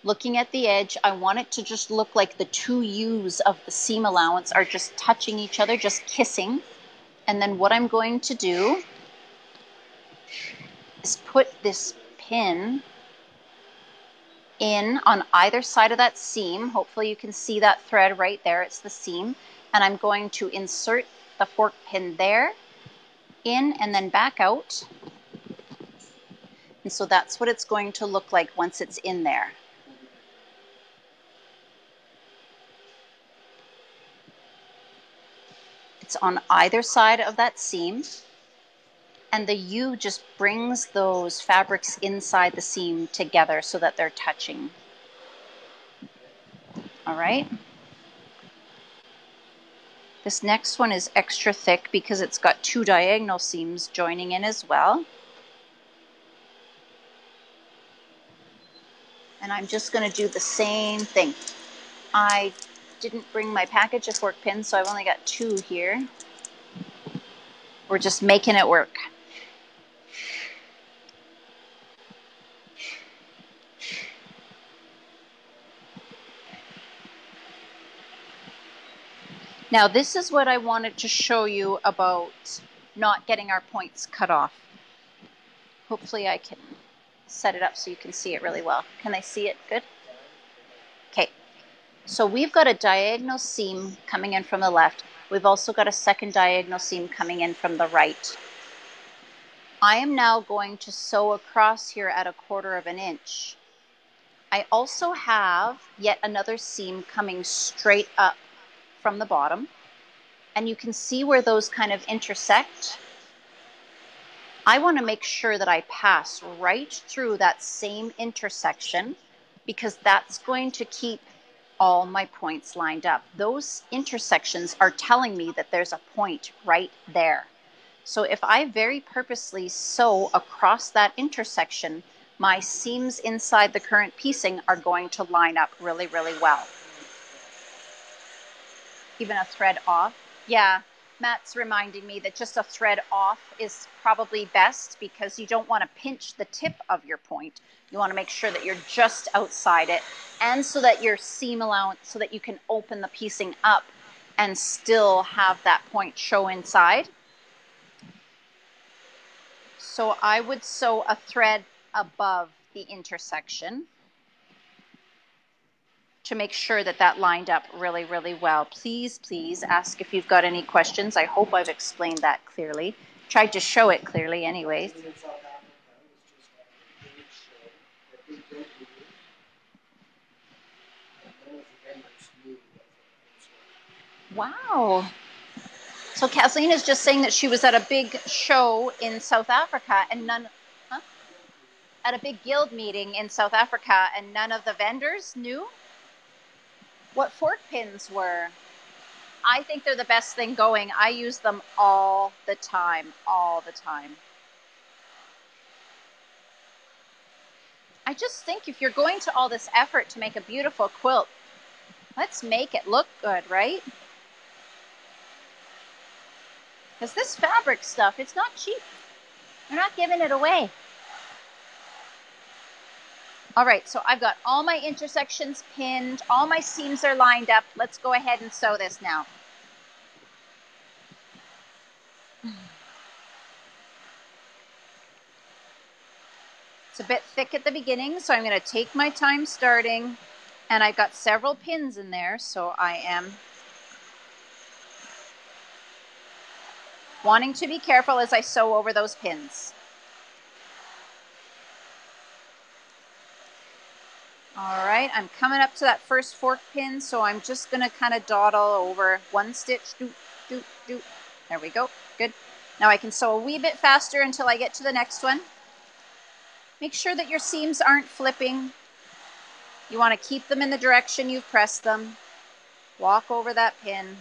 Looking at the edge, I want it to just look like the two U's of the seam allowance are just touching each other, just kissing. And then what I'm going to do is put this pin in on either side of that seam. Hopefully you can see that thread right there. It's the seam. And I'm going to insert the fork pin there, in and then back out. And so that's what it's going to look like once it's in there. It's on either side of that seam. And the U just brings those fabrics inside the seam together so that they're touching. All right. This next one is extra thick because it's got two diagonal seams joining in as well. And I'm just going to do the same thing. I didn't bring my package of fork pins, so I've only got two here. We're just making it work. Now this is what I wanted to show you about not getting our points cut off. Hopefully I can set it up so you can see it really well. Can I see it good? Okay, so we've got a diagonal seam coming in from the left. We've also got a second diagonal seam coming in from the right. I am now going to sew across here at 1/4 inch. I also have yet another seam coming straight up from the bottom. And you can see where those kind of intersect. I want to make sure that I pass right through that same intersection because that's going to keep all my points lined up. Those intersections are telling me that there's a point right there. So if I very purposely sew across that intersection, my seams inside the current piecing are going to line up really, really well. Even a thread off. Yeah, Matt's reminding me that just a thread off is probably best because you don't want to pinch the tip of your point. You want to make sure that you're just outside it, and so that your seam allowance, so that you can open the piecing up and still have that point show inside. So I would sew a thread above the intersection to make sure that that lined up really, really well. Please, please ask if you've got any questions. I hope I've explained that clearly. Tried to show it clearly anyways. Wow. So Kathleen is just saying that she was at a big show in South Africa and at a big guild meeting in South Africa, and none of the vendors knew what fork pins were. I think they're the best thing going. I use them all the time, all the time. I just think if you're going to all this effort to make a beautiful quilt, let's make it look good, right? Because this fabric stuff, it's not cheap. We're not giving it away. All right, so I've got all my intersections pinned, all my seams are lined up. Let's go ahead and sew this now. It's a bit thick at the beginning, so I'm going to take my time starting, and I've got several pins in there, so I am wanting to be careful as I sew over those pins. All right, I'm coming up to that first fork pin, so I'm just going to kind of dawdle over one stitch, doot, doot, doot. There we go, good. Now I can sew a wee bit faster until I get to the next one. Make sure that your seams aren't flipping. You want to keep them in the direction you've pressed them. Walk over that pin.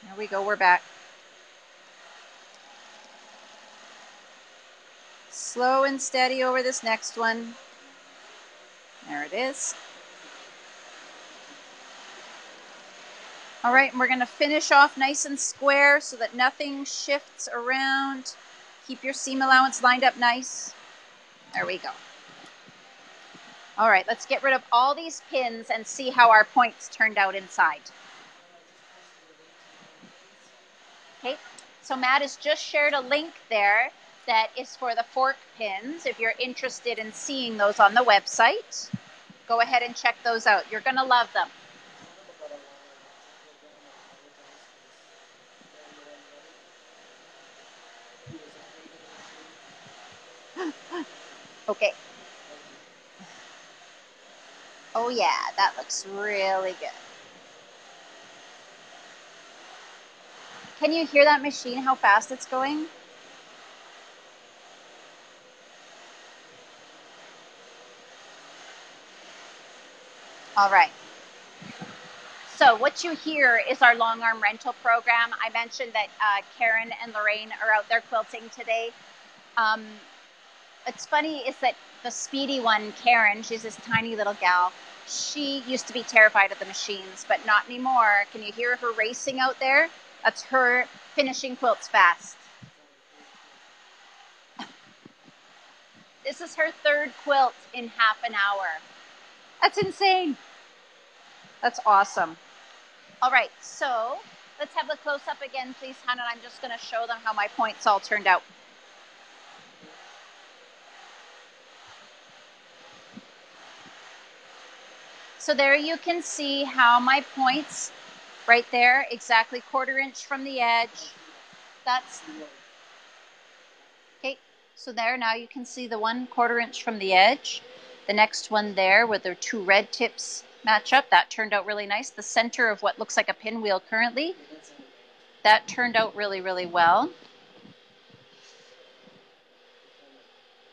There we go, we're back. Slow and steady over this next one. There it is. All right, and we're going to finish off nice and square so that nothing shifts around. Keep your seam allowance lined up nice. There we go. All right, let's get rid of all these pins and see how our points turned out inside. Okay, so Matt has just shared a link there that is for the fork pins. If you're interested in seeing those on the website, go ahead and check those out. You're going to love them. Okay. Oh yeah, that looks really good. Can you hear that machine, how fast it's going? All right. So what you hear is our long arm rental program. I mentioned that Karen and Lorraine are out there quilting today. It's funny is that the speedy one, Karen, she's this tiny little gal. She used to be terrified of the machines, but not anymore. Can you hear her racing out there? That's her finishing quilts fast. This is her third quilt in half an hour. That's insane. That's awesome. All right, so let's have the close-up again, please, Hannah. I'm just going to show them how my points all turned out. So there you can see how my points, right there, exactly 1/4 inch from the edge. That's, okay, so there now you can see the 1/4 inch from the edge. The next one there where the two red tips match up, that turned out really nice. The center of what looks like a pinwheel currently, that turned out really, really well.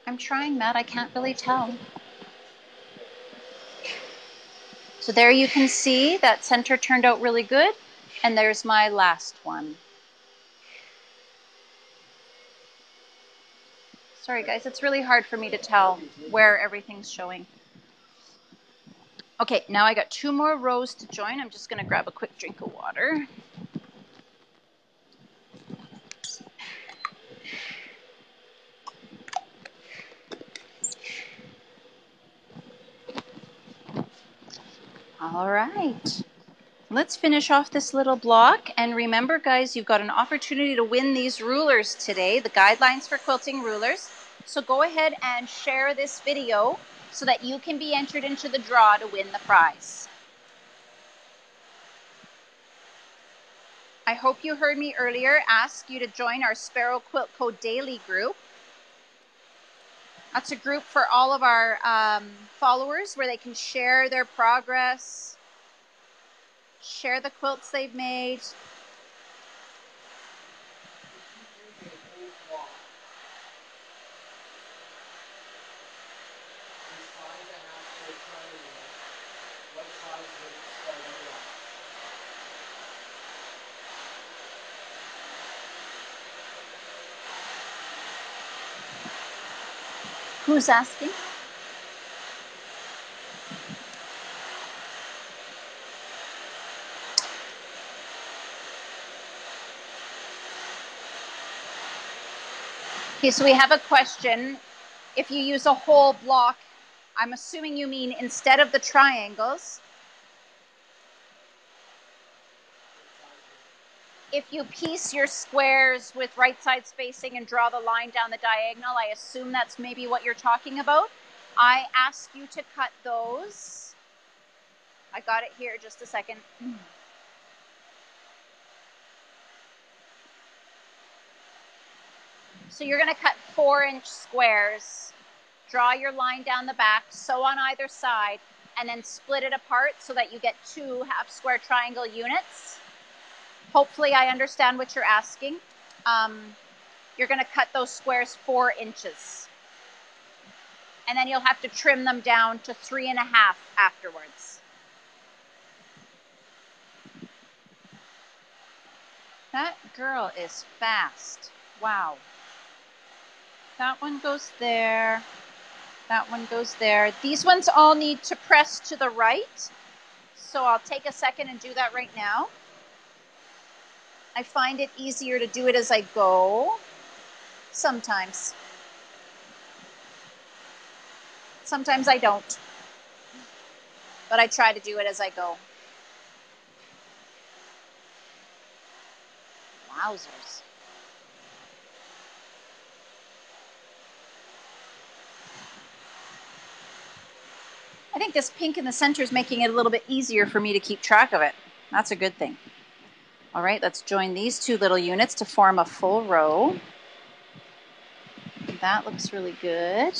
I'm trying, Matt, I can't really tell. So there you can see that center turned out really good. And there's my last one. Sorry guys, it's really hard for me to tell where everything's showing. Okay, now I got 2 more rows to join. I'm just gonna grab a quick drink of water. All right. Let's finish off this little block. And remember, guys, you've got an opportunity to win these rulers today, the Guidelines for Quilting Rulers. So go ahead and share this video so that you can be entered into the draw to win the prize. I hope you heard me earlier ask you to join our Sparrow Quilt Co. Daily group. That's a group for all of our followers where they can share their progress, share the quilts they've made. Who's asking? Okay, so we have a question. If you use a whole block, I'm assuming you mean instead of the triangles. If you piece your squares with right side spacing and draw the line down the diagonal, I assume that's maybe what you're talking about. I ask you to cut those. I got it here, just a second. So you're gonna cut 4-inch squares, draw your line down the back, sew on either side, and then split it apart so that you get 2 half-square triangle units. Hopefully I understand what you're asking. You're gonna cut those squares 4 inches. And then you'll have to trim them down to 3.5 afterwards. That girl is fast. Wow. That one goes there. That one goes there. These ones all need to press to the right. So I'll take a second and do that right now. I find it easier to do it as I go. Sometimes. Sometimes I don't. But I try to do it as I go. Wowzers. I think this pink in the center is making it a little bit easier for me to keep track of it. That's a good thing. All right, let's join these two little units to form a full row. That looks really good.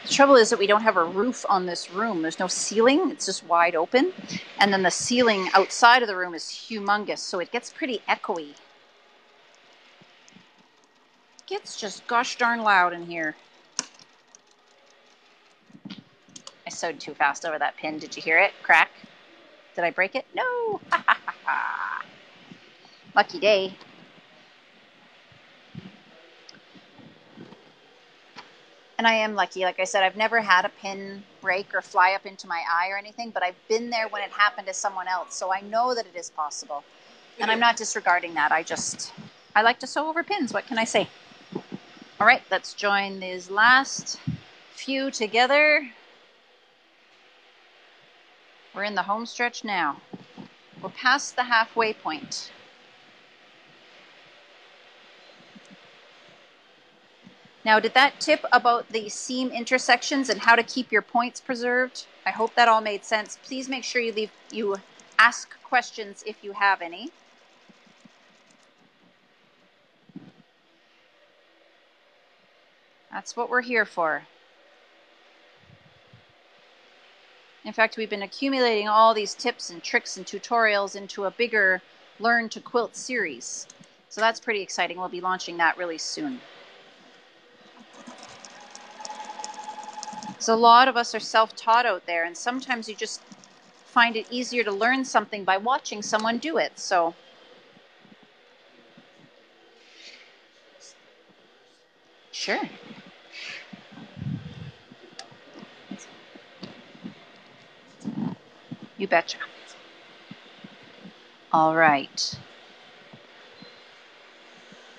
The trouble is that we don't have a roof on this room. There's no ceiling. It's just wide open. And then the ceiling outside of the room is humongous, so it gets pretty echoey. It gets just gosh darn loud in here. I sewed too fast over that pin. Did you hear it crack? Did I break it? No! Lucky day. And I am lucky. Like I said, I've never had a pin break or fly up into my eye or anything, but I've been there when it happened to someone else. So I know that it is possible. And I'm not disregarding that. I like to sew over pins. What can I say? All right, let's join these last few together. We're in the home stretch now. We're past the halfway point. Now, did that tip about the seam intersections and how to keep your points preserved? I hope that all made sense. Please make sure you ask questions if you have any. That's what we're here for. In fact, we've been accumulating all these tips and tricks and tutorials into a bigger Learn to Quilt series. So that's pretty exciting. We'll be launching that really soon. So a lot of us are self-taught out there, and sometimes you just find it easier to learn something by watching someone do it. So sure. You betcha. All right.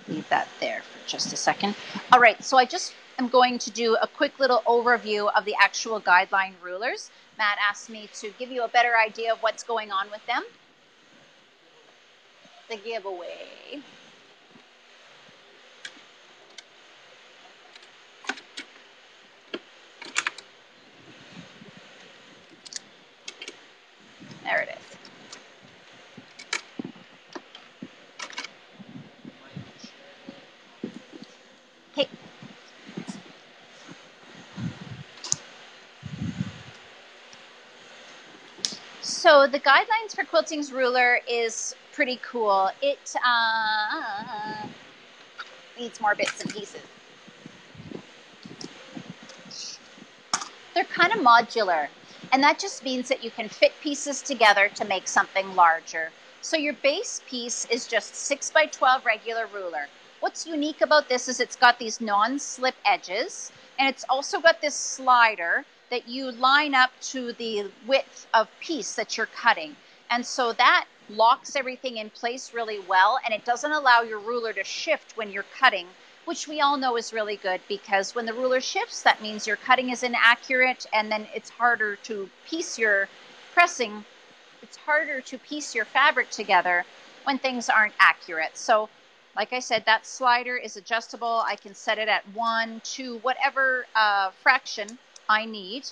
Leave that there for just a second. All right, so I just am going to do a quick little overview of the actual guideline rulers. Matt asked me to give you a better idea of what's going on with them. The giveaway. There it is. Okay. So the Guidelines for Quilting's ruler is pretty cool. It needs more bits and pieces. They're kind of modular, and that just means that you can fit pieces together to make something larger. So your base piece is just 6x12 regular ruler. What's unique about this is it's got these non-slip edges, and it's also got this slider that you line up to the width of piece that you're cutting. And so that locks everything in place really well, and it doesn't allow your ruler to shift when you're cutting, which we all know is really good, because when the ruler shifts, that means your cutting is inaccurate, and then it's harder to piece your pressing. It's harder to piece your fabric together when things aren't accurate. So like I said, that slider is adjustable. I can set it at 1, 2, whatever fraction I need.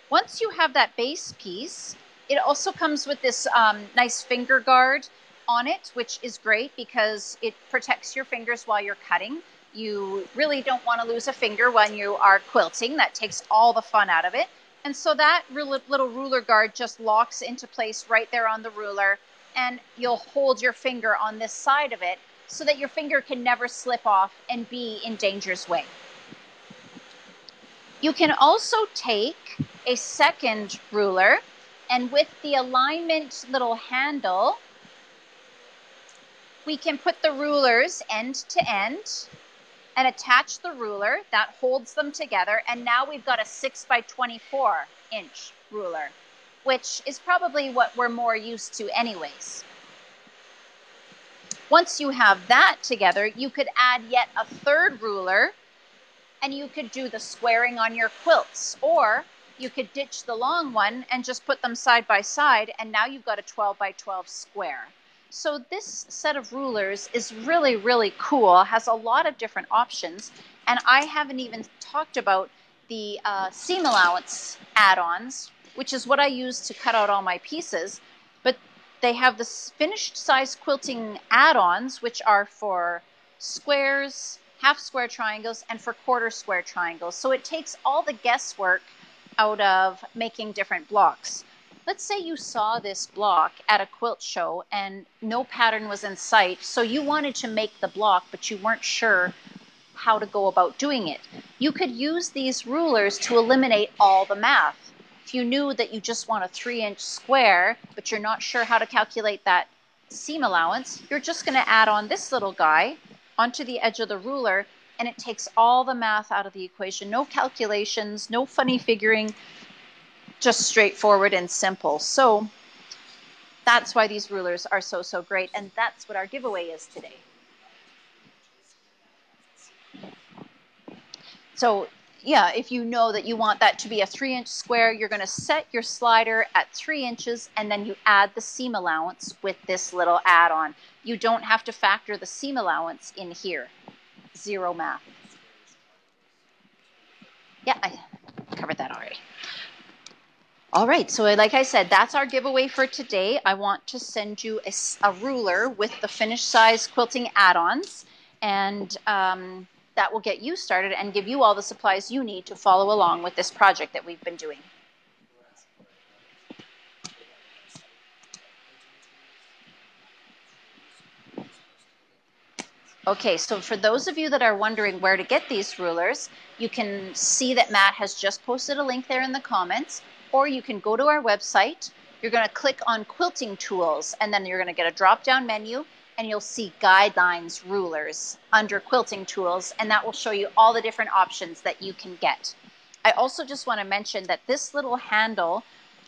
Once you have that base piece, it also comes with this nice finger guard on it, which is great because it protects your fingers while you're cutting. You really don't want to lose a finger when you are quilting. That takes all the fun out of it. And so that little ruler guard just locks into place right there on the ruler, and you'll hold your finger on this side of it so that your finger can never slip off and be in danger's way. You can also take a second ruler, and with the alignment little handle, we can put the rulers end to end and attach the ruler that holds them together. And now we've got a 6 by 24 inch ruler, which is probably what we're more used to anyways. Once you have that together, you could add yet a third ruler and you could do the squaring on your quilts, or you could ditch the long one and just put them side by side, and now you've got a 12 by 12 square. So this set of rulers is really, really cool, has a lot of different options, and I haven't even talked about the Seam Allowance Add-Ons, which is what I use to cut out all my pieces, but they have the finished size quilting add-ons, which are for squares, half square triangles, and for quarter square triangles. So it takes all the guesswork out of making different blocks. Let's say you saw this block at a quilt show and no pattern was in sight, so you wanted to make the block, but you weren't sure how to go about doing it. You could use these rulers to eliminate all the math. If you knew that you just want a 3-inch square, but you're not sure how to calculate that seam allowance, you're just going to add on this little guy onto the edge of the ruler, and it takes all the math out of the equation. No calculations, no funny figuring, just straightforward and simple. So that's why these rulers are so, so great, and that's what our giveaway is today. So yeah, if you know that you want that to be a 3-inch square, you're going to set your slider at 3 inches, and then you add the seam allowance with this little add-on. You don't have to factor the seam allowance in here. Zero math. Yeah, I covered that already. All right, so like I said, that's our giveaway for today. I want to send you a ruler with the finished size quilting add-ons, and that will get you started and give you all the supplies you need to follow along with this project that we've been doing. Okay, so for those of you that are wondering where to get these rulers, you can see that Matt has just posted a link there in the comments, or you can go to our website. You're going to click on Quilting Tools, and then you're going to get a drop-down menu, and you'll see Guidelines Rulers under Quilting Tools, and that will show you all the different options that you can get. I also just want to mention that this little handle,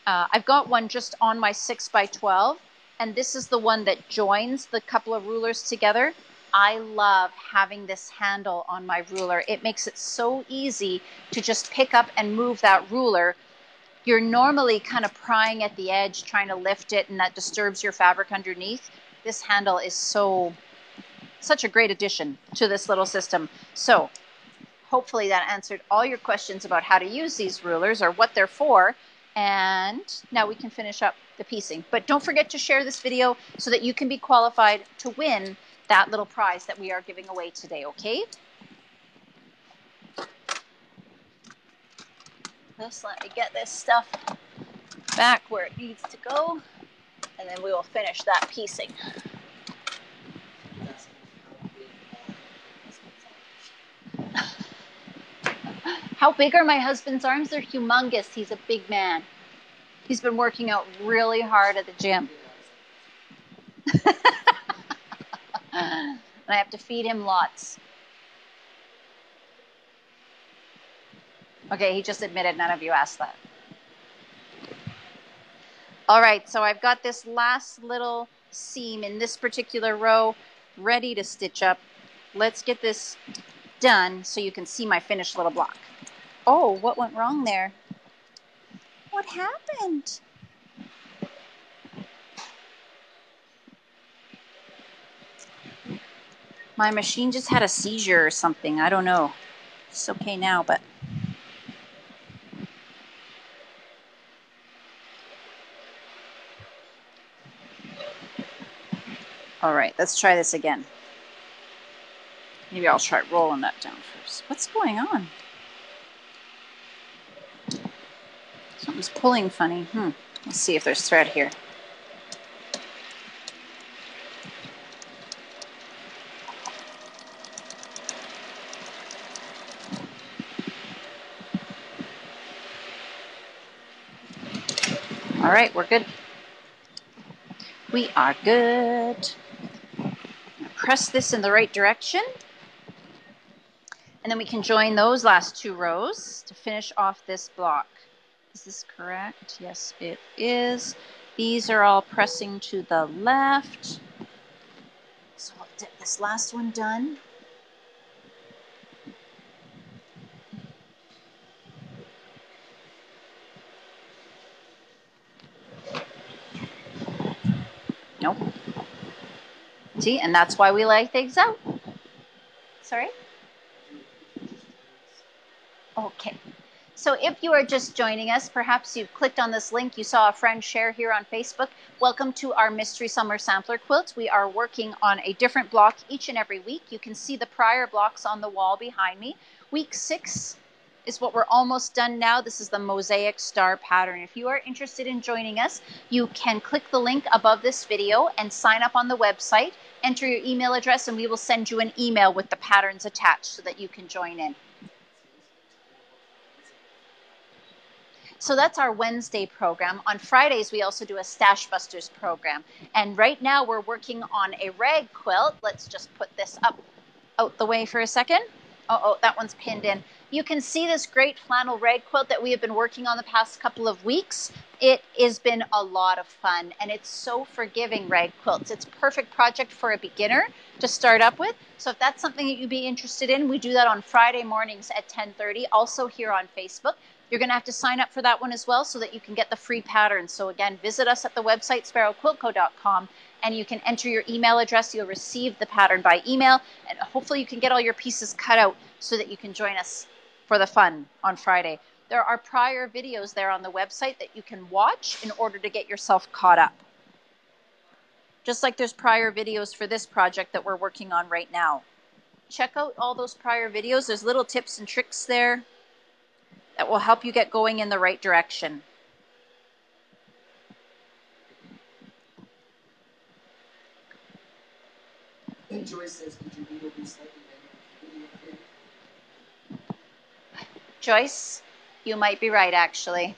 I've got one just on my 6 by 12, and this is the one that joins the couple of rulers together. I love having this handle on my ruler. It makes it so easy to just pick up and move that ruler. You're normally kind of prying at the edge, trying to lift it, and that disturbs your fabric underneath. This handle is such a great addition to this little system. So hopefully that answered all your questions about how to use these rulers or what they're for. And now we can finish up the piecing. But don't forget to share this video so that you can be qualified to win that little prize that we are giving away today, okay? Just let me get this stuff back where it needs to go, and then we will finish that piecing. How big are my husband's arms? They're humongous. He's a big man. He's been working out really hard at the gym. And I have to feed him lots. Okay, he just admitted none of you asked that. All right, so I've got this last little seam in this particular row ready to stitch up. Let's get this done so you can see my finished little block. Oh, what went wrong there? What happened? My machine just had a seizure or something. I don't know. It's okay now, but... All right, let's try this again. Maybe I'll try rolling that down first. What's going on? Something's pulling funny. Let's see if there's thread here. All right, we're good. We are good. press this in the right direction. And then we can join those last 2 rows to finish off this block. Is this correct? Yes, it is. These are all pressing to the left. So we'll get this last one done. Nope. See, and that's why we lay things out. Sorry? Okay. So if you are just joining us, perhaps you've clicked on this link, you saw a friend share here on Facebook. Welcome to our Mystery Summer Sampler Quilt. We are working on a different block each and every week. You can see the prior blocks on the wall behind me. Week 6 is what we're almost done now. This is the Mosaic Star pattern. If you are interested in joining us, you can click the link above this video and sign up on the website. Enter your email address and we will send you an email with the patterns attached so that you can join in. So that's our Wednesday program. On Fridays, we also do a Stash Busters program. And right now we're working on a rag quilt. Let's just put this up out the way for a second. Oh, that one's pinned in. You can see this great flannel rag quilt that we have been working on the past couple of weeks. It has been a lot of fun and it's so forgiving, rag quilts. It's a perfect project for a beginner to start up with. So if that's something that you'd be interested in, we do that on Friday mornings at 10:30, also here on Facebook. You're going to have to sign up for that one as well so that you can get the free pattern. So again, visit us at the website sparrowquiltco.com and you can enter your email address. You'll receive the pattern by email and hopefully you can get all your pieces cut out so that you can join us for the fun on Friday. There are prior videos there on the website that you can watch in order to get yourself caught up. Just like there's prior videos for this project that we're working on right now. Check out all those prior videos. There's little tips and tricks there that will help you get going in the right direction.
And Joyce says, could your needle be slightly bent?
Joyce, you might be right, actually.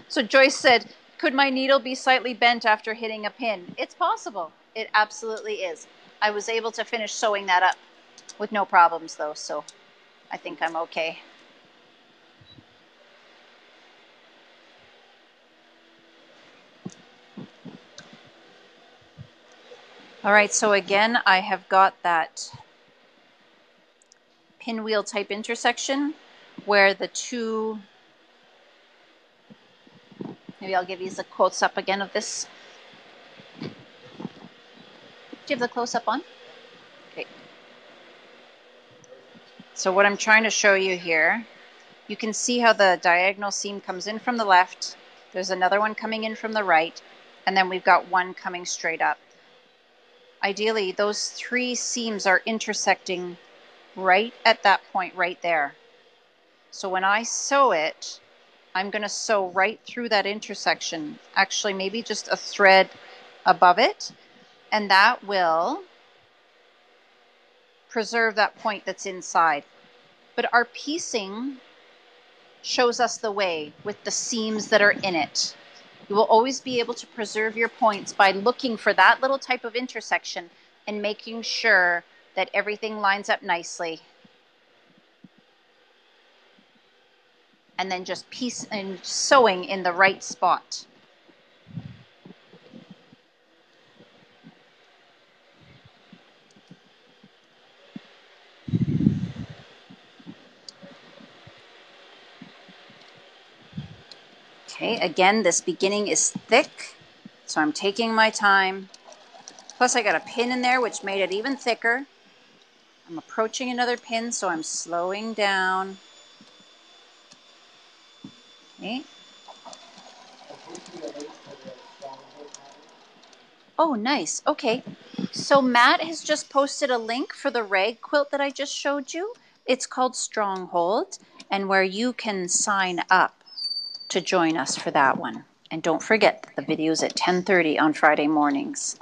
So Joyce said, could my needle be slightly bent after hitting a pin? It's possible. It absolutely is. I was able to finish sewing that up with no problems though, so I think I'm okay. All right, so again, I have got that pinwheel type intersection where the two, maybe I'll give you the quotes up again of this. Do you have the close-up on? Okay. So what I'm trying to show you here, you can see how the diagonal seam comes in from the left. There's another one coming in from the right, and then we've got one coming straight up. Ideally, those 3 seams are intersecting right at that point right there. So when I sew it, I'm going to sew right through that intersection, actually maybe just a thread above it, and that will preserve that point that's inside. But our piecing shows us the way with the seams that are in it. You will always be able to preserve your points by looking for that little type of intersection and making sure that everything lines up nicely. And then just piece and sewing in the right spot. Okay, again, this beginning is thick, so I'm taking my time. Plus I got a pin in there, which made it even thicker. I'm approaching another pin, so I'm slowing down. Okay. Oh, nice. Okay. So Matt has just posted a link for the rag quilt that I just showed you. It's called Stronghold, and where you can sign up to join us for that one. And don't forget that the video's at 10:30 on Friday mornings.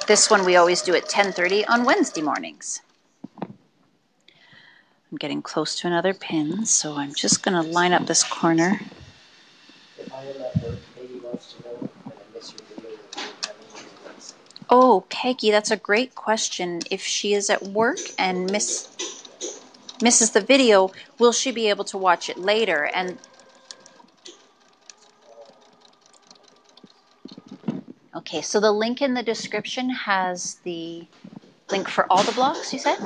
This one we always do at 10:30 on Wednesday mornings. I'm getting close to another pin, so I'm just going to line up this corner.
If I am at work, Katie wants to know that I miss
Oh, Peggy, that's a great question. If she is at work and misses the video, will she be able to watch it later? And okay, so the link in the description has the link for all the blocks, you said?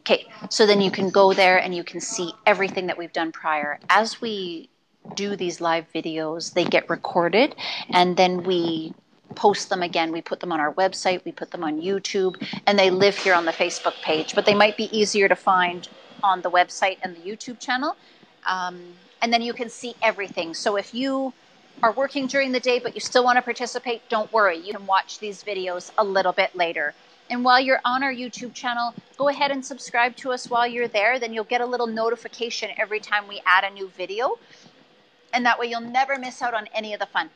Okay, so then you can go there and you can see everything that we've done prior. As we do these live videos, they get recorded and then we post them again. We put them on our website, we put them on YouTube, and they live here on the Facebook page. But they might be easier to find on the website and the YouTube channel. And then you can see everything. So if you are working during the day but you still want to participate, don't worry. You can watch these videos a little bit later. And while you're on our YouTube channel, go ahead and subscribe to us while you're there. Then you'll get a little notification every time we add a new video. And that way you'll never miss out on any of the fun.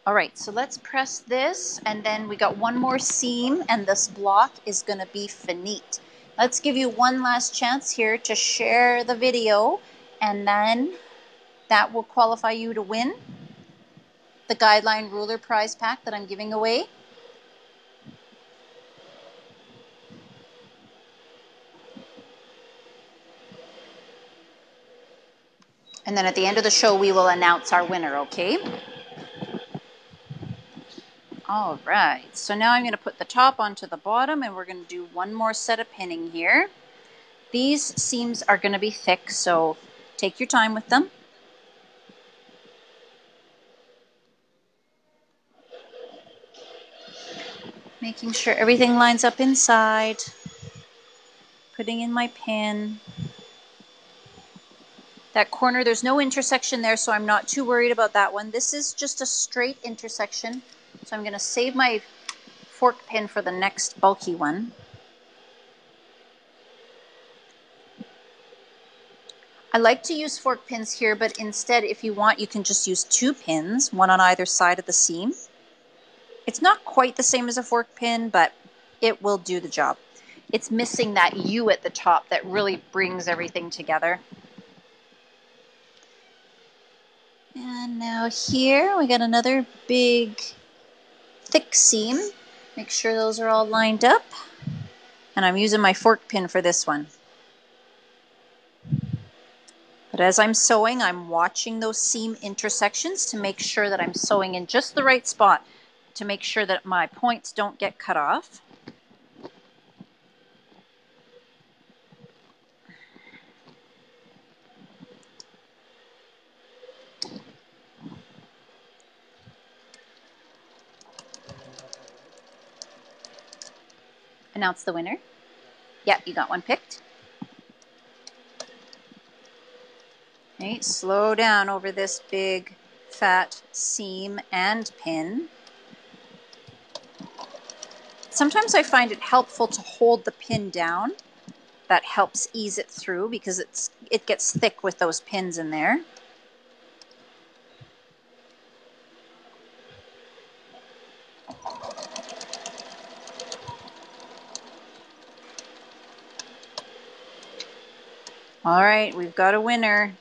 All right, so let's press this, and then we got one more seam, and this block is gonna be finite. Let's give you one last chance here to share the video, and then that will qualify you to win the Guideline Ruler prize pack that I'm giving away. And then at the end of the show, we will announce our winner, okay? All right, so now I'm going to put the top onto the bottom, and we're going to do one more set of pinning here. These seams are going to be thick, so take your time with them. Making sure everything lines up inside. Putting in my pin. That corner, there's no intersection there, so I'm not too worried about that one. This is just a straight intersection, so I'm going to save my fork pin for the next bulky one. I like to use fork pins here, but instead, if you want, you can just use 2 pins, one on either side of the seam. It's not quite the same as a fork pin, but it will do the job. It's missing that U at the top that really brings everything together. And now here we got another big thick seam. Make sure those are all lined up. And I'm using my fork pin for this one. But as I'm sewing, I'm watching those seam intersections to make sure that I'm sewing in just the right spot to make sure that my points don't get cut off. Announce the winner. Yeah, you got one picked. Okay, slow down over this big fat seam and pin. Sometimes I find it helpful to hold the pin down. That helps ease it through because it gets thick with those pins in there. All right, we've got a winner.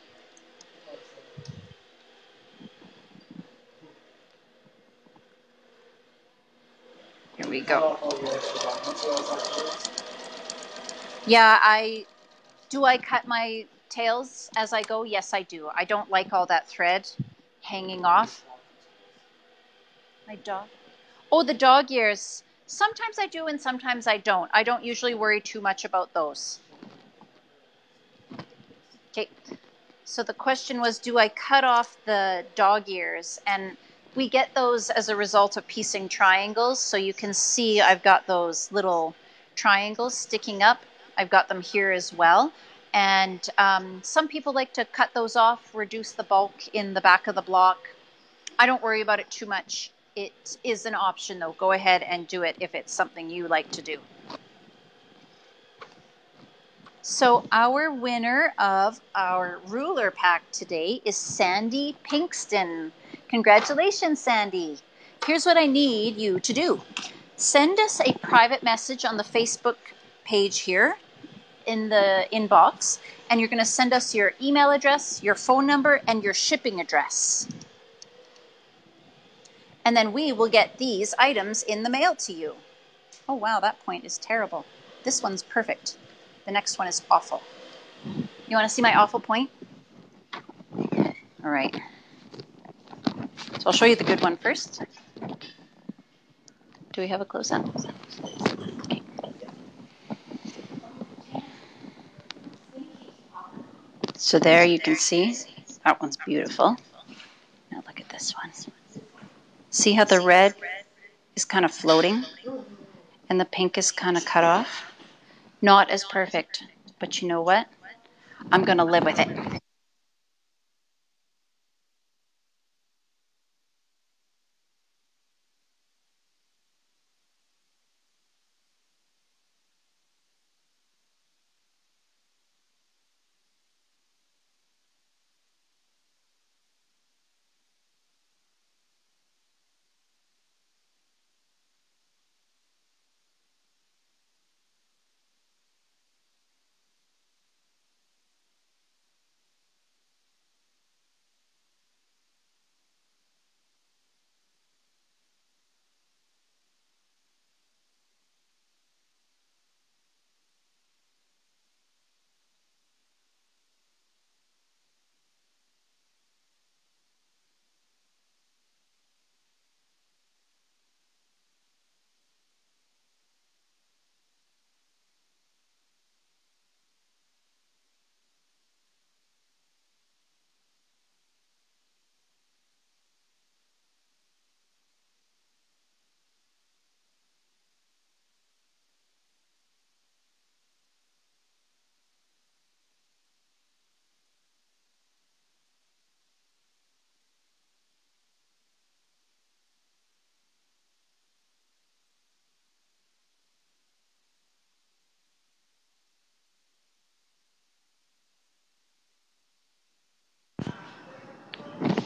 Here we go. Yeah, I cut my tails as I go? Yes, I do. I don't like all that thread hanging off. My dog. Oh, the dog ears. Sometimes I do and sometimes I don't. I don't usually worry too much about those. Okay, so the question was, do I cut off the dog ears? And we get those as a result of piecing triangles. So you can see I've got those little triangles sticking up. I've got them here as well. And some people like to cut those off, reduce the bulk in the back of the block. I don't worry about it too much. It is an option though. Go ahead and do it if it's something you like to do. So our winner of our ruler pack today is Sandy Pinkston. Congratulations, Sandy. Here's what I need you to do. Send us a private message on the Facebook page here. in the inbox, and you're going to send us your email address, your phone number, and your shipping address. And then we will get these items in the mail to you. Oh, wow, that point is terrible. This one's perfect. The next one is awful. You want to see my awful point? All right. So I'll show you the good one first. Do we have a close-up? Okay. So there you can see, that one's beautiful. Now look at this one. See how the red is kind of floating and the pink is kind of cut off? Not as perfect, but you know what? I'm going to live with it.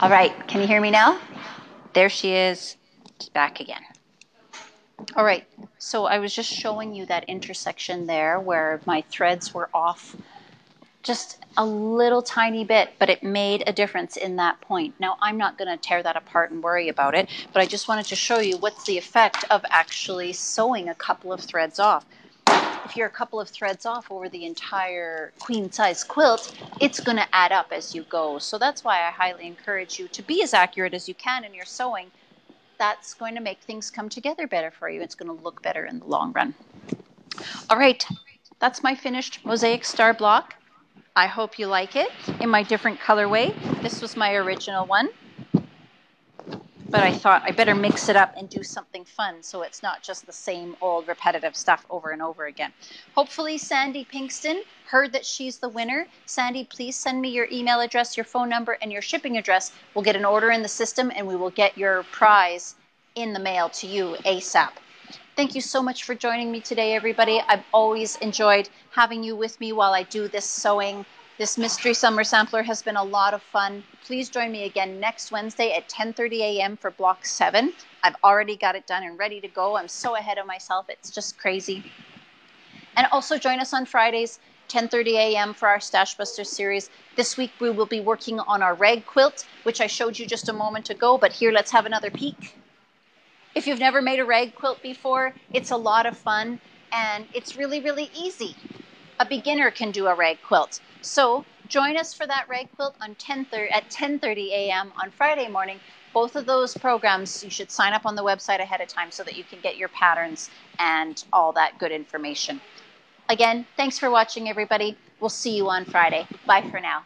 All right, can you hear me now? There she is, back again. All right, so I was just showing you that intersection there where my threads were off just a little tiny bit, but it made a difference in that point. Now, I'm not going to tear that apart and worry about it, but I just wanted to show you what's the effect of actually sewing a couple of threads off. If you're a couple of threads off over the entire queen size quilt, it's going to add up as you go. So that's why I highly encourage you to be as accurate as you can in your sewing. That's going to make things come together better for you. It's going to look better in the long run. All right, that's my finished Mosaic Star block. I hope you like it in my different colorway. This was my original one, but I thought I better mix it up and do something fun so it's not just the same old repetitive stuff over and over again. Hopefully Sandy Pinkston heard that she's the winner. Sandy, please send me your email address, your phone number, and your shipping address. We'll get an order in the system and we will get your prize in the mail to you ASAP. Thank you so much for joining me today, everybody. I've always enjoyed having you with me while I do this sewing. This Mystery Summer Sampler has been a lot of fun. Please join me again next Wednesday at 10:30 a.m. for Block 7. I've already got it done and ready to go. I'm so ahead of myself. It's just crazy. And also join us on Fridays, 10:30 a.m. for our Stash Buster series. This week we will be working on our rag quilt, which I showed you just a moment ago, but here, let's have another peek. If you've never made a rag quilt before, it's a lot of fun and it's really, really easy. A beginner can do a rag quilt. So join us for that rag quilt on at 10:30 a.m. on Friday morning. Both of those programs, you should sign up on the website ahead of time so that you can get your patterns and all that good information. Again, thanks for watching, everybody. We'll see you on Friday. Bye for now.